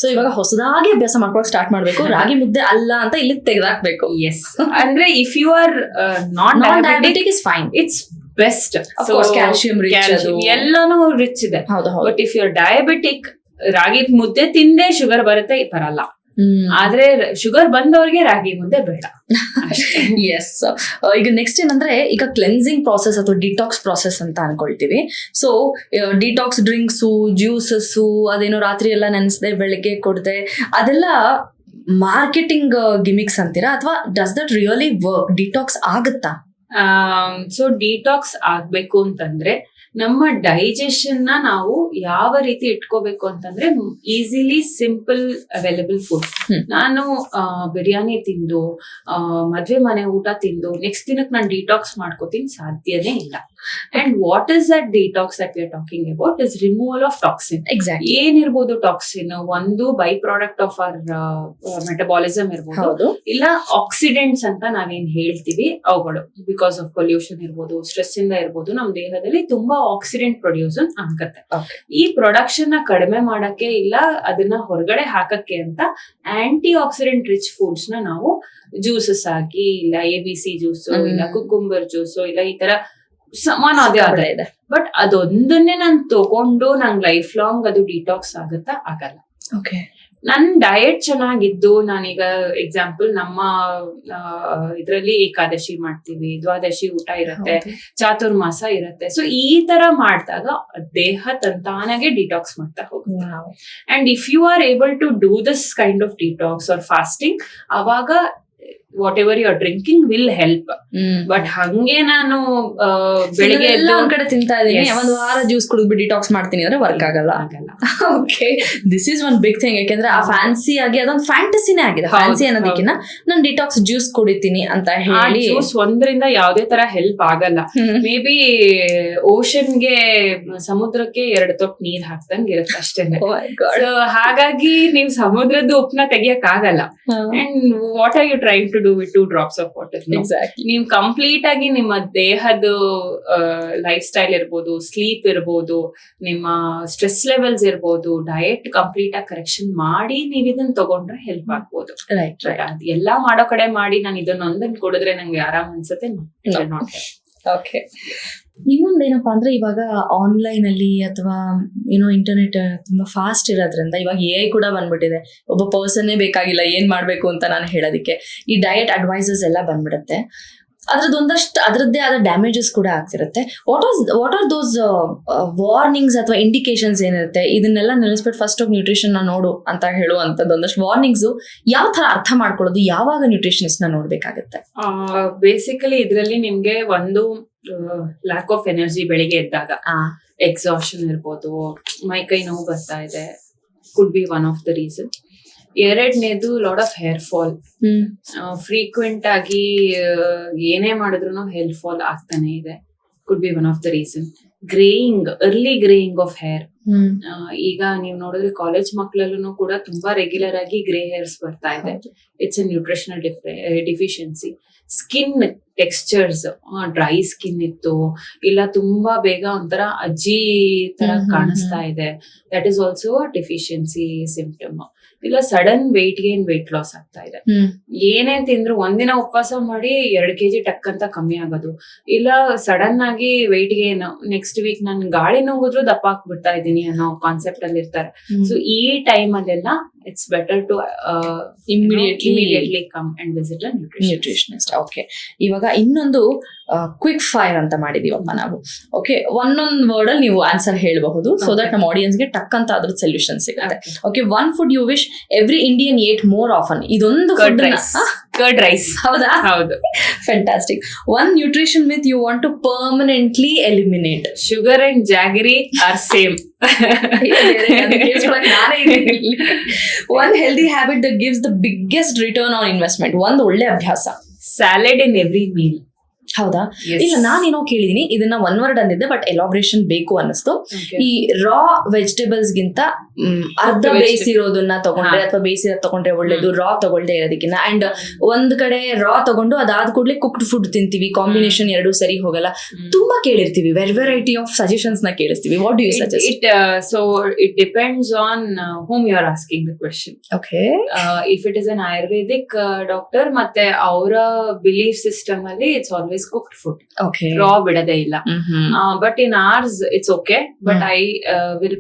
So ಇವಾಗ ಹೊಸದಾಗಿ ಅಭ್ಯಾಸ ಮಾಡ್ಕೊಳಕ್ ಸ್ಟಾರ್ಟ್ ಮಾಡ್ಬೇಕು. ರಾಗಿ ಮುದ್ದೆ ಅಲ್ಲ ಅಂತ ಇಲ್ಲಿ ತೆಗೆದಾಕ್ಬೇಕು. ಎಸ್, ಅಂದ್ರೆ if you are not diabetic is fine, it's best. Calcium rich ಎಲ್ಲಾನು ರಿಚ್ ಇದೆ. ಹೌದು. But if you are diabetic, ragi ಮುದ್ದೆ ತಿಂದೆ ಶುಗರ್ ಬರುತ್ತೆ ಬರಲ್ಲ. ಆದ್ರೆ ಶುಗರ್ ಬಂದವ್ರಿಗೆ ರಾಗಿ ಮುದ್ದೆ ಬೇಡ. ಎಸ್. ಈಗ ನೆಕ್ಸ್ಟ್ ಏನಂದ್ರೆ, ಈಗ ಕ್ಲೆನ್ಸಿಂಗ್ ಪ್ರಾಸೆಸ್ ಅಥವಾ ಡಿಟಾಕ್ಸ್ ಪ್ರಾಸೆಸ್ ಅಂತ ಅನ್ಕೊಳ್ತೀವಿ. ಸೊ ಡಿಟಾಕ್ಸ್ ಡ್ರಿಂಕ್ಸು, ಜ್ಯೂಸಸ್ಸು, ಅದೇನೋ ರಾತ್ರಿ ಎಲ್ಲ ನೆನೆಸದೆ ಬೆಳಗ್ಗೆ ಕೊಡದೆ, ಅದೆಲ್ಲ ಮಾರ್ಕೆಟಿಂಗ್ ಗಿಮಿಕ್ಸ್ ಅಂತೀರಾ ಅಥವಾ does that really work? Detox ಆಗುತ್ತಾ? ಸೊ ಡಿಟಾಕ್ಸ್ ಆಗ್ಬೇಕು ಅಂತಂದ್ರೆ ನಮ್ಮ ಡೈಜೆಷನ್ ನ ನಾವು ಯಾವ ರೀತಿ ಇಟ್ಕೋಬೇಕು ಅಂತಂದ್ರೆ, ಈಸಿಲಿ ಸಿಂಪಲ್ ಅವೈಲಬಲ್ ಫುಡ್. ನಾನು ಬಿರಿಯಾನಿ ತಿಂದು ಮದ್ವೆ ಮನೆ ಊಟ ತಿಂದು ನೆಕ್ಸ್ಟ್ ದಿನಕ್ಕೆ ನಾನು ಡಿಟಾಕ್ಸ್ ಮಾಡ್ಕೋತೀನಿ, ಸಾಧ್ಯನೇ ಇಲ್ಲ. And what is that detox that we are talking about is removal of toxin. Exactly. ಏನಿರ್ಬೋದು ಟಾಕ್ಸಿನ್? ಒಂದು byproduct of our metabolism ಇರ್ಬೋದು, ಇಲ್ಲ ಆಕ್ಸಿಡೆಂಟ್ಸ್ ಅಂತ ನಾವೇನ್ ಹೇಳ್ತೀವಿ ಅವುಗಳು. ಬಿಕಾಸ್ ಆಫ್ ಪೊಲ್ಯೂಷನ್ ಇರ್ಬೋದು, ಸ್ಟ್ರೆಸ್ ಇಂದ ಇರ್ಬೋದು, ನಮ್ ದೇಹದಲ್ಲಿ ತುಂಬಾ ಆಕ್ಸಿಡೆಂಟ್ ಪ್ರೊಡ್ಯೂಸ್ ಆಗುತ್ತೆ. ಈ ಪ್ರೊಡಕ್ಷನ್ ನ ಕಡಿಮೆ ಮಾಡಕ್ಕೆ ಇಲ್ಲ ಅದನ್ನ ಹೊರಗಡೆ ಹಾಕಕ್ಕೆ ಅಂತ ಆಂಟಿ ಆಕ್ಸಿಡೆಂಟ್ ರಿಚ್ ಫುಡ್ಸ್ ನ ನಾವು ಜ್ಯೂಸಸ್ ಆಗಿ, ಇಲ್ಲ ABC ಜ್ಯೂಸ್, ಇಲ್ಲ ಕುಕುಂಬರ್ ಜ್ಯೂಸ್, ಇಲ್ಲ ಈ ತರ ಸಮಾನ ಅದೇ ಇದೆ. ಬಟ್ ಅದೊಂದನ್ನೇ ನಾನು ತಗೊಂಡು ನಂಗೆ ಲೈಫ್ ಲಾಂಗ್ ಅದು ಡಿಟಾಕ್ಸ್ ಆಗುತ್ತಾ? ಆಗಲ್ಲ. ಓಕೆ. ನನ್ ಡಯಟ್ ಚೆನ್ನಾಗಿದ್ದು, ನಾನೀಗ ಎಕ್ಸಾಂಪಲ್ ನಮ್ಮ ಇದ್ರಲ್ಲಿ ಏಕಾದಶಿ ಮಾಡ್ತೀವಿ, ದ್ವಾದಶಿ ಊಟ ಇರುತ್ತೆ, ಚಾತುರ್ಮಾಸ ಇರುತ್ತೆ. ಸೊ ಈ ತರ ಮಾಡಿದಾಗ ದೇಹ ತಂತಾನಾಗೆ ಡಿಟಾಕ್ಸ್ ಮಾಡ್ತಾ ಹೋಗುತ್ತೆ. And if you are able to do this kind of detox or fasting, ಅವಾಗ whatever you are drinking will help. But ಹಂಗೆ ನಾನು ಬೆಳಿಗ್ಗೆ ಎಲ್ಲ ಒಂದ್ ಕಡೆ ತಿಂತಾ ಇದೀನಿ, ಒಂದ್ ವಾರ ಜ್ಯೂಸ್ ಕುಡಿದ್ಬಿಟ್ಟು ಡಿಟಾಕ್ಸ್ ಮಾಡ್ತೀನಿ ಅಂದ್ರೆ ವರ್ಕ್ ಆಗಲ್ಲ. Okay, this is one big thing. ಯಾಕೆಂದ್ರೆ ಆ ಫ್ಯಾನ್ಸಿ ಆಗಿ ಅದೊಂದು ಫ್ಯಾಂಟಸಿನೇ ಆಗಿದೆ. ಫ್ಯಾನ್ಸಿ ಅನ್ನೋದಕ್ಕಿಂತ ನಾನು ಡಿಟಾಕ್ಸ್ ಜ್ಯೂಸ್ ಕುಡಿತೀನಿ ಅಂತ ಹೇಳಿ, ಜ್ಯೂಸ್ ಒಂದ್ರಿಂದ ಯಾವ್ದೇ ತರ ಹೆಲ್ಪ್ ಆಗಲ್ಲ. ಮೇ ಬಿ ಓಷನ್ಗೆ, ಸಮುದ್ರಕ್ಕೆ 2 ತೊಟ್ಟು ನೀರ್ ಹಾಕ್ದಂಗೆ ಇರುತ್ತೆ ಅಷ್ಟೇನೆ. ಹಾಗಾಗಿ ನೀವು ಸಮುದ್ರದ್ದು ಉಪ್ಪನ್ನ ತೆಗಿಯಕ್ ಆಗಲ್ಲ. And what are you trying to do with 2 drops of water? ನೀವು ಕಂಪ್ಲೀಟ್ ಆಗಿ ನಿಮ್ಮ ದೇಹದ ಲೈಫ್ ಸ್ಟೈಲ್ ಇರ್ಬೋದು, ಸ್ಲೀಪ್ ಇರ್ಬೋದು, ನಿಮ್ಮ ಸ್ಟ್ರೆಸ್ ಲೆವೆಲ್ಸ್ ಇರ್ಬೋದು, ಡಯಟ್ ಕಂಪ್ಲೀಟ್ ಆಗಿ ಕರೆಕ್ಷನ್ ಮಾಡಿ ನೀವ್ ಇದನ್ನ ತಗೊಂಡ್ರೆ ಹೆಲ್ಪ್ ಆಗ್ಬೋದು. ರೈಟ್. ಅದ್ ಎಲ್ಲಾ ಮಾಡೋ ಕಡೆ ಮಾಡಿ ನಾನು ಇದನ್ನೊಂದನ್ ಕುಡಿದ್ರೆ ನಂಗೆ ಆರಾಮ್ ಅನ್ಸುತ್ತೆ. ಓಕೆ. ಇನ್ನೊಂದೇನಪ್ಪಾ ಅಂದ್ರೆ, ಇವಾಗ ಆನ್ಲೈನ್ ಅಲ್ಲಿ ಅಥವಾ ಏನೋ ಇಂಟರ್ನೆಟ್ ತುಂಬಾ ಫಾಸ್ಟ್ ಇರೋದ್ರಿಂದ ಇವಾಗ AI ಕೂಡ ಬಂದ್ಬಿಟ್ಟಿದೆ. ಒಬ್ಬ ಪರ್ಸನ್ನೇ ಬೇಕಾಗಿಲ್ಲ ಏನ್ ಮಾಡ್ಬೇಕು ಅಂತ ನಾನು ಹೇಳೋದಕ್ಕೆ. ಈ ಡಯಟ್ ಅಡ್ವೈಸಸ್ ಎಲ್ಲ ಬಂದ್ಬಿಡುತ್ತೆ. ಅದರದ್ದೇ ಆದ ಡ್ಯಾಮೇಜಸ್ ಕೂಡ ಆಗ್ತಿರುತ್ತೆ. ವಾಟ್ ಆರ್ ದೋಸ್ ವಾರ್ನಿಂಗ್ಸ್ ಅಥವಾ ಇಂಡಿಕೇಶನ್ಸ್ ಏನಿರುತ್ತೆ? ಇದನ್ನೆಲ್ಲ ನೆನೆಸ್ಬಿಟ್ಟು ಫಸ್ಟ್ ಹೋಗಿ ನ್ಯೂಟ್ರಿಷನ್ ನ ನೋಡು ಅಂತ ಹೇಳುವಂತದ್ದು ಒಂದಷ್ಟು ವಾರ್ನಿಂಗ್ಸ್ ಯಾವ ತರ ಅರ್ಥ ಮಾಡ್ಕೊಳ್ಳೋದು, ಯಾವಾಗ ನ್ಯೂಟ್ರಿಷನಿಸ್ಟ್ ನ ನೋಡ್ಬೇಕಾಗತ್ತೆ? ಬೇಸಿಕಲಿ ಇದ್ರಲ್ಲಿ ನಿಮ್ಗೆ ಒಂದು ಲ್ಯಾಕ್ ಆಫ್ ಎನರ್ಜಿ ಬೆಳಿಗ್ಗೆ ಎದ್ದಾಗ, ಎಕ್ಸಾಷನ್ ಇರ್ಬೋದು, ಮೈಕೈ ನೋವು ಬರ್ತಾ ಇದೆ, could be one of the reason. ಎರಡನೇದು lot of hair fall. Frequent ಆಗಿ ಏನೇ ಮಾಡಿದ್ರು ಹೇರ್ ಫಾಲ್ ಆಗ್ತಾನೆ ಇದೆ, could be one of the reason. Greying, early greying of hair. ಈಗ ನೀವು ನೋಡಿದ್ರೆ ಕಾಲೇಜ್ ಮಕ್ಕಳಲ್ಲೂ ಕೂಡ ತುಂಬಾ ರೆಗ್ಯುಲರ್ ಆಗಿ ಗ್ರೇ ಹೇರ್ಸ್ ಬರ್ತಾ ಇದೆ. It's a nutritional deficiency. Skin textures, dry skin ಇತ್ತು, ಇಲ್ಲ ತುಂಬಾ ಬೇಗ ಒಂಥರ ಅಜ್ಜಿ ತರ ಕಾಣಿಸ್ತಾ ಇದೆ, that is also a deficiency symptom. ಇಲ್ಲ sudden weight gain, weight loss ಆಗ್ತಾ ಇದೆ. ಏನೇ ತಿಂದ್ರು ಒಂದಿನ ಉಪವಾಸ ಮಾಡಿ 2 kg ಟಕ್ ಅಂತ ಕಮ್ಮಿ ಆಗೋದು, ಇಲ್ಲ ಸಡನ್ ಆಗಿ ವೆಯ್ಟ್ ಗೇನ್, ನೆಕ್ಸ್ಟ್ ವೀಕ್ ನಾನು ಗಾಳಿ ನುಂಗಿದ್ರು ದಪ್ಪ ಹಾಕ್ಬಿಡ್ತಾ ಇದೀನಿ ಅನ್ನೋ ಕಾನ್ಸೆಪ್ಟ್ ಅಲ್ಲಿ ಇರ್ತಾರೆ. ಸೊ ಈ ಟೈಮ್ ಅಲ್ಲೆಲ್ಲ it's better to immediately come and visit a nutritionist. Okay. ಇವಾಗ ಇನ್ನೊಂದು ಕ್ವಿಕ್ ಫೈರ್ ಅಂತ ಮಾಡಿದೀವಪ್ಪ ನಾವು. ಓಕೆ, ಒಂದೊಂದು ವರ್ಡ್ ಅಲ್ಲಿ ನೀವು ಆನ್ಸರ್ ಹೇಳಬಹುದು, ಸೊ ದಟ್ ನಮ್ಮ ಆಡಿಯನ್ಸ್ಗೆ ಟಕ್ ಅಂತ ಅದ್ರ ಸೊಲ್ಯೂಷನ್ ಸಿಗುತ್ತೆ. Okay, one food you wish every Indian ate more often. ಇದೊಂದು ಕರ್ಡ್ ರೈಸ್. ಹೌದಾ? ಹೌದು. Fantastic. One nutrition myth you want to permanently eliminate. Sugar and jaggery are same. One healthy habit that gives the biggest return on investment. ಒಂದು ಒಳ್ಳೆ ಅಭ್ಯಾಸ. Salad in every meal. ಹೌದಾ? Yes. ಇಲ್ಲ, ನಾನೇನೋ ಕೇಳಿದೀನಿ, ಇದನ್ನ ಒನ್ ವರ್ಡ್ ಅಂದಿದ್ದೆ, but elaboration ಬೇಕು ಅನ್ನಿಸ್ತು. Okay. ಈ ರಾ ವೆಜಿಟೇಬಲ್ಸ್ ಗಿಂತ ಅರ್ಧ vegetable. ಬೇಯಿಸಿರೋದನ್ನ ತಗೊಂಡ್ರೆ ಅಥವಾ ಬೇಯಿಸಿರೋದ್ ತಗೊಂಡ್ರೆ ಒಳ್ಳೇದು, ರಾ ತಗೊಳ್ದೆ ಇರೋದಕ್ಕಿಂತ. ಅಂಡ್ ಒಂದ್ ಕಡೆ ರಾ ತಗೊಂಡು ಅದಾದ ಕೂಡಲೇ ಕುಕ್ಡ್ ಫುಡ್ ತಿಂತೀವಿ, ಕಾಂಬಿನೇಷನ್ ಎರಡು ಸರಿ ಹೋಗಲ್ಲ. ತುಂಬಾ ಕೇಳಿರ್ತೀವಿ, ವೆರೈಟಿ ಆಫ್ ಸಜೆಷನ್ಸ್ ನ ಕೇಳಿಸ್ತೀವಿ. What do you suggest? So it depends on whom you are asking the question. Okay. If it is an Ayurvedic doctor, ಮತ್ತೆ ಅವರ ಬಿಲೀಫ್ ಸಿಸ್ಟಮ್ ಅಲ್ಲಿ it's always cooked food, okay. Raw ಬಿಡದೇ ಇಲ್ಲ. But in ours it's okay, but I will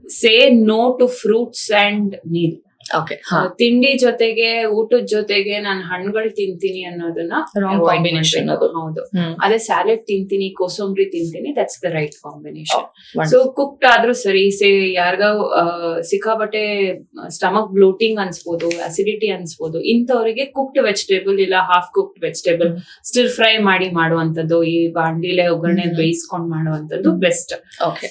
say no to fruits and meal. Okay. ತಿಂಡಿ ಜೊತೆಗೆ ಊಟದ ಜೊತೆಗೆ ನಾನು ಹಣ್ಣುಗಳು ತಿಂತೀನಿ ಅನ್ನೋದನ್ನ Wrong avoid combination ಮಾಡ್ಬೇಕು. ಅದು. ಹೌದು. ಅದೇ ಸ್ಯಾಲೆಡ್ ತಿಂತೀನಿ, ಕೋಸಂಬರಿ ತಿಂತೀನಿ, that's the right combination. wonderful. So cooked ಆದ್ರೂ ಸರಿ, ಯಾರ್ಗ ಸಿಕ್ಕಾಬಟ್ಟೆ ಸ್ಟಮಕ್ ಬ್ಲೋಟಿಂಗ್ ಅನ್ಸ್ಬೋದು, ಅಸಿಡಿಟಿ ಅನ್ಸ್ಬೋದು, ಇಂಥವರಿಗೆ ಕುಕ್ಡ್ ವೆಜಿಟೇಬಲ್ ಇಲ್ಲ half cooked vegetable stir fry ಮಾಡಿ ಮಾಡುವಂತದ್ದು, ಈ ಬಾಂಡ್ಲಿಲೆ ಒಗ್ಗರಣೆ ಬೇಯಿಸ್ಕೊಂಡ್ ಮಾಡುವಂತದ್ದು ಬೆಸ್ಟ್. ಓಕೆ.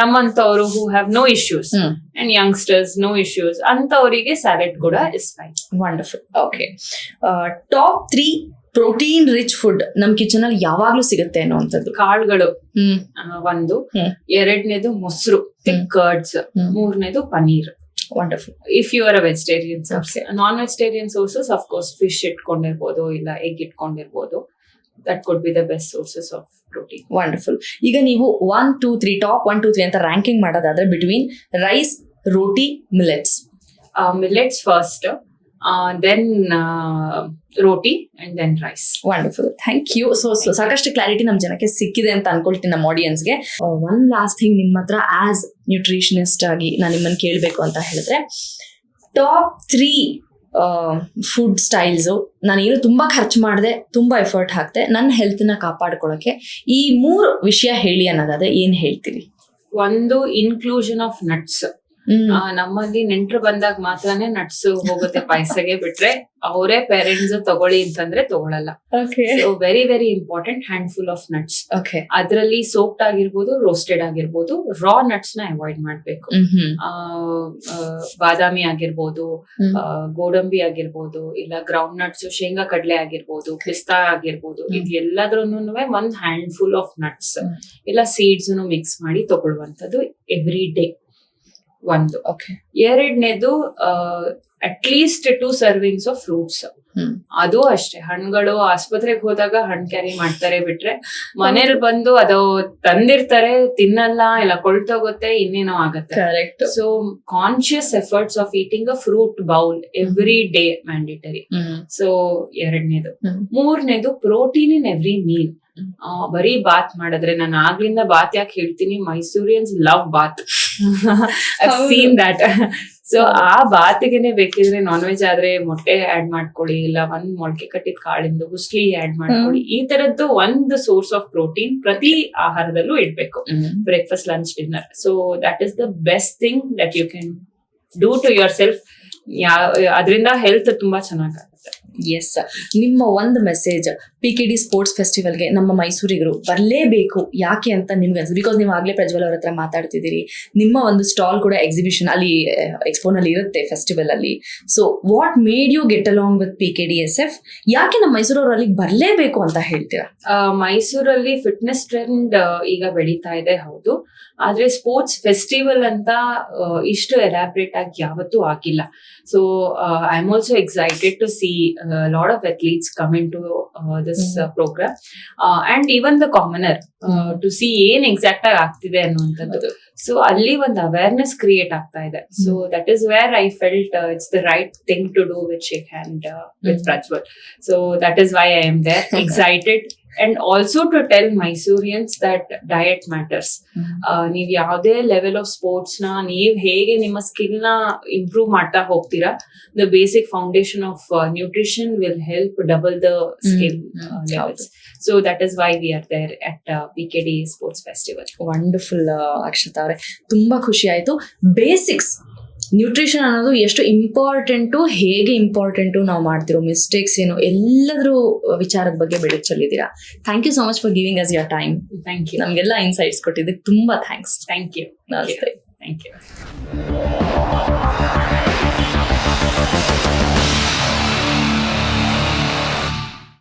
ನಮ್ಮಂತವ್ರು who have no issues and youngsters no issues, ಅಂತವರಿಗೆ ಸ್ಯಾಲೆಡ್ ಕೂಡ is fine. Wonderful. Okay. Top 3 protein rich food ನಮ್ ಕಿಚನ್ ಅಲ್ಲಿ ಯಾವಾಗ್ಲೂ ಸಿಗುತ್ತೆ ಅನ್ನುವಂಥದ್ದು. ಕಾಳುಗಳು ಒಂದು, ಎರಡನೇದು ಮೊಸರು, ಥಿಕ್ ಕರ್ಡ್ಸ್, ಮೂರನೇದು paneer. Wonderful. If you are a vegetarian source. Non vegetarian sources of course fish ಇಟ್ಕೊಂಡಿರ್ಬೋದು, ಇಲ್ಲ ಎಗ್ ಇಟ್ಕೊಂಡಿರ್ಬೋದು. That could be the best sources of protein. Wonderful. ಈಗ ನೀವು 1, 2, 3 ಟಾಪ್ 1, 2, 3 ಅಂತ ರ್ಯಾಂಕಿಂಗ್ ಮಾಡೋದಾದ್ರೆ between rice, roti, millets. Millets first, then roti and then rice. Wonderful. Thank you. So ಸಾಕಷ್ಟು clarity ನಮ್ ಜನಕ್ಕೆ ಸಿಕ್ಕಿದೆ ಅಂತ ಅನ್ಕೊಳ್ತೀನಿ, ನಮ್ಮ ಆಡಿಯನ್ಸ್ಗೆ. ಒನ್ ಲಾಸ್ಟ್ ಥಿಂಗ್, ನಿಮ್ಮ ಹತ್ರ ಆಸ್ ನ್ಯೂಟ್ರಿಷನಿಸ್ಟ್ ಆಗಿ ನಾನು ನಿಮ್ಮನ್ನು ಕೇಳಬೇಕು ಅಂತ ಹೇಳಿದ್ರೆ, ಟಾಪ್ 3 ಫುಡ್ ಸ್ಟೈಲ್ಸು, ನಾನೇನು ತುಂಬಾ ಖರ್ಚು ಮಾಡಿದೆ, ತುಂಬಾ ಎಫರ್ಟ್ ಹಾಕ್ತೆ, ನನ್ನ ಹೆಲ್ತ್ನ ಕಾಪಾಡ್ಕೊಳ್ಳೋಕೆ ಈ 3 ವಿಷಯ ಹೇಳಿ ಅನ್ನೋದಾದ್ರೆ ಏನ್ ಹೇಳ್ತೀರಿ? ಒಂದು, ಇನ್ಕ್ಲೂಷನ್ ಆಫ್ ನಟ್ಸ್. ನಮ್ಮಲ್ಲಿ ನೆಂಟ್ರು ಬಂದಾಗ ಮಾತ್ರನೇ ನಟ್ಸ್ ಹೋಗುತ್ತೆ ಪೈಸೆಗೆ, ಬಿಟ್ರೆ ಅವರೇ ಪೇರೆಂಟ್ಸ್ ತಗೊಳ್ಳಿ ಅಂತಂದ್ರೆ ತಗೊಳಲ್ಲ. Very very important, handful of nuts. ಅದರಲ್ಲಿ ಸೋಕ್ಡ್ ಆಗಿರ್ಬೋದು, ರೋಸ್ಟೆಡ್ ಆಗಿರ್ಬೋದು. ರಾ ನಟ್ಸ್ ನ ಅವಾಯ್ಡ್ ಮಾಡ್ಬೇಕು. ಬಾದಾಮಿ ಆಗಿರ್ಬೋದು, ಗೋಡಂಬಿ ಆಗಿರ್ಬೋದು, ಇಲ್ಲ ಗ್ರೌಂಡ್ ನಟ್ಸ್, ಶೇಂಗಾ ಕಡಲೆ ಆಗಿರ್ಬೋದು, ಪಿಸ್ತಾ ಆಗಿರ್ಬೋದು, ಇದು ಎಲ್ಲದ್ರೂನು ಒಂದ್ ಹ್ಯಾಂಡ್ಫುಲ್ ಆಫ್ ನಟ್ಸ್ ಇಲ್ಲ ಸೀಡ್ಸ್ ಮಿಕ್ಸ್ ಮಾಡಿ ತಗೊಳ್ಳುವಂಥದ್ದು ಎವ್ರಿ ಡೇ. ಒಂದು. ಎರಡನೇದು, at least 2 servings of fruits. ಅದು ಅಷ್ಟೇ, ಹಣ್ಣುಗಳು ಆಸ್ಪತ್ರೆಗೆ ಹೋದಾಗ ಹಣ್ಣು ಕ್ಯಾರಿ ಮಾಡ್ತಾರೆ, ಬಿಟ್ರೆ ಮನೇಲಿ ಬಂದು ಅದು ತಂದಿರ್ತಾರೆ, ತಿನ್ನಲ್ಲ, ಇಲ್ಲ ಕೊಳ್ತೋಗುತ್ತೆ, ಇನ್ನೇನೋ ಆಗತ್ತೆ. So conscious efforts of eating a fruit bowl every day mandatory. So ಎರಡನೇದು. ಮೂರನೇದು, ಪ್ರೋಟೀನ್ ಇನ್ ಎವ್ರಿ ಮೀಲ್. ಬರೀ ಬಾತ್ ಮಾಡಿದ್ರೆ, ನಾನು ಆಗ್ಲಿಂದ ಬಾತ್ ಯಾಕೆ ಹೇಳ್ತೀನಿ, Mysoreans love bath. I've seen that. So ಆ ಬಾತಿಗೆನೆ ಬೇಕಿದ್ರೆ ನಾನ್ ವೆಜ್ ಆದ್ರೆ ಮೊಟ್ಟೆ ಆಡ್ ಮಾಡ್ಕೊಳ್ಳಿ, ಇಲ್ಲ ಒಂದ್ ಮೊಳಕೆ ಕಟ್ಟಿದ ಕಾಳಿಂದ ಉಸ್ಲಿ ಆಡ್ ಮಾಡ್ಕೊಳ್ಳಿ. ಈ ತರದ್ದು ಒಂದು ಸೋರ್ಸ್ ಆಫ್ ಪ್ರೋಟೀನ್ ಪ್ರತಿ ಆಹಾರದಲ್ಲೂ ಇಡ್ಬೇಕು, breakfast, lunch, dinner. So that is the best thing that you can do to yourself. ಅದರಿಂದ ಹೆಲ್ತ್ ತುಂಬಾ ಚೆನ್ನಾಗಾಗುತ್ತೆ. ಎಸ್, ನಿಮ್ಮ ಒಂದು ಮೆಸೇಜ್ PKD ಸ್ಪೋರ್ಟ್ಸ್ ಫೆಸ್ಟಿವಲ್ಗೆ ನಮ್ಮ ಮೈಸೂರಿಗರು ಬರಲೇಬೇಕು ಯಾಕೆ ಅಂತ ನಿಮ್ಗೆ ಅನ್ಸುತ್ತೆ? ಬಿಕಾಸ್ ನೀವು ಆಗ್ಲೇ ಪ್ರಜ್ವಲ್ ಅವ್ರ ಹತ್ರ ಮಾತಾಡ್ತಿದ್ದೀರಿ, ನಿಮ್ಮ ಒಂದು ಸ್ಟಾಲ್ ಕೂಡ ಎಕ್ಸಿಬಿಷನ್ ಅಲ್ಲಿ, ಎಕ್ಸ್ಪೋನಲ್ಲಿ ಇರುತ್ತೆ, ಫೆಸ್ಟಿವಲ್ ಅಲ್ಲಿ. So what made you get along with PKDSF? ಯಾಕೆ ನಮ್ಮ ಮೈಸೂರವ್ರು ಅಲ್ಲಿಗೆ ಬರಲೇಬೇಕು ಅಂತ ಹೇಳ್ತೀರಾ? ಮೈಸೂರಲ್ಲಿ ಫಿಟ್ನೆಸ್ ಟ್ರೆಂಡ್ ಈಗ ಬೆಳೀತಾ ಇದೆ, ಹೌದು. ಆದ್ರೆ ಸ್ಪೋರ್ಟ್ಸ್ ಫೆಸ್ಟಿವಲ್ ಅಂತ ಇಷ್ಟು ಎಲಾಬ್ರೇಟ್ ಆಗಿ ಯಾವತ್ತೂ ಆಗಿಲ್ಲ. So I am also excited to see lot of athletes come into this programme and even the commoner to see ಏನ್ ಎಕ್ಸಾಕ್ಟ್ ಆಗಿ ಆಗ್ತಿದೆ ಅನ್ನುವಂಥದ್ದು. ಸೊ ಅಲ್ಲಿ ಒಂದು ಅವೇರ್ನೆಸ್ ಕ್ರಿಯೇಟ್ ಆಗ್ತಾ ಇದೆ. So that is where I felt it's the right thing to do with shake hand with Prajwal. So that is why I am there, excited. And also to tell Mysoreans that diet matters. ನೀವ್ ಯಾವ್ದೇ level of sports ನ, ನೀವ್ ಹೇಗೆ ನಿಮ್ಮ skill ನ improve ಮಾಡ್ತಾ ಹೋಗ್ತೀರಾ, the basic foundation of nutrition will help double the skill levels. So that is why we are there at PKD sports festival. Wonderful Akshata ಅವರೇ, ತುಂಬಾ ಖುಷಿ ಆಯ್ತು. ಬೇಸಿಕ್ಸ್ ನ್ಯೂಟ್ರಿಷನ್ ಅನ್ನೋದು ಎಷ್ಟು ಇಂಪಾರ್ಟೆಂಟು, ಹೇಗೆ ಇಂಪಾರ್ಟೆಂಟು, ನಾವು ಮಾಡ್ತಿರೋ ಮಿಸ್ಟೇಕ್ಸ್ ಏನು, ಎಲ್ಲದ್ರ ವಿಚಾರದ ಬಗ್ಗೆ ಬೆಳಕು ಚೆಲ್ಲಿದ್ದೀರಾ. Thank you so much for giving us your time. Thank you. ನಮಗೆಲ್ಲ ಇನ್ಸೈಟ್ಸ್ ಕೊಟ್ಟಿದ್ದಕ್ಕೆ ತುಂಬಾ ಥ್ಯಾಂಕ್ಸ್. Thank you. ನಮಸ್ತೆ. Thank you.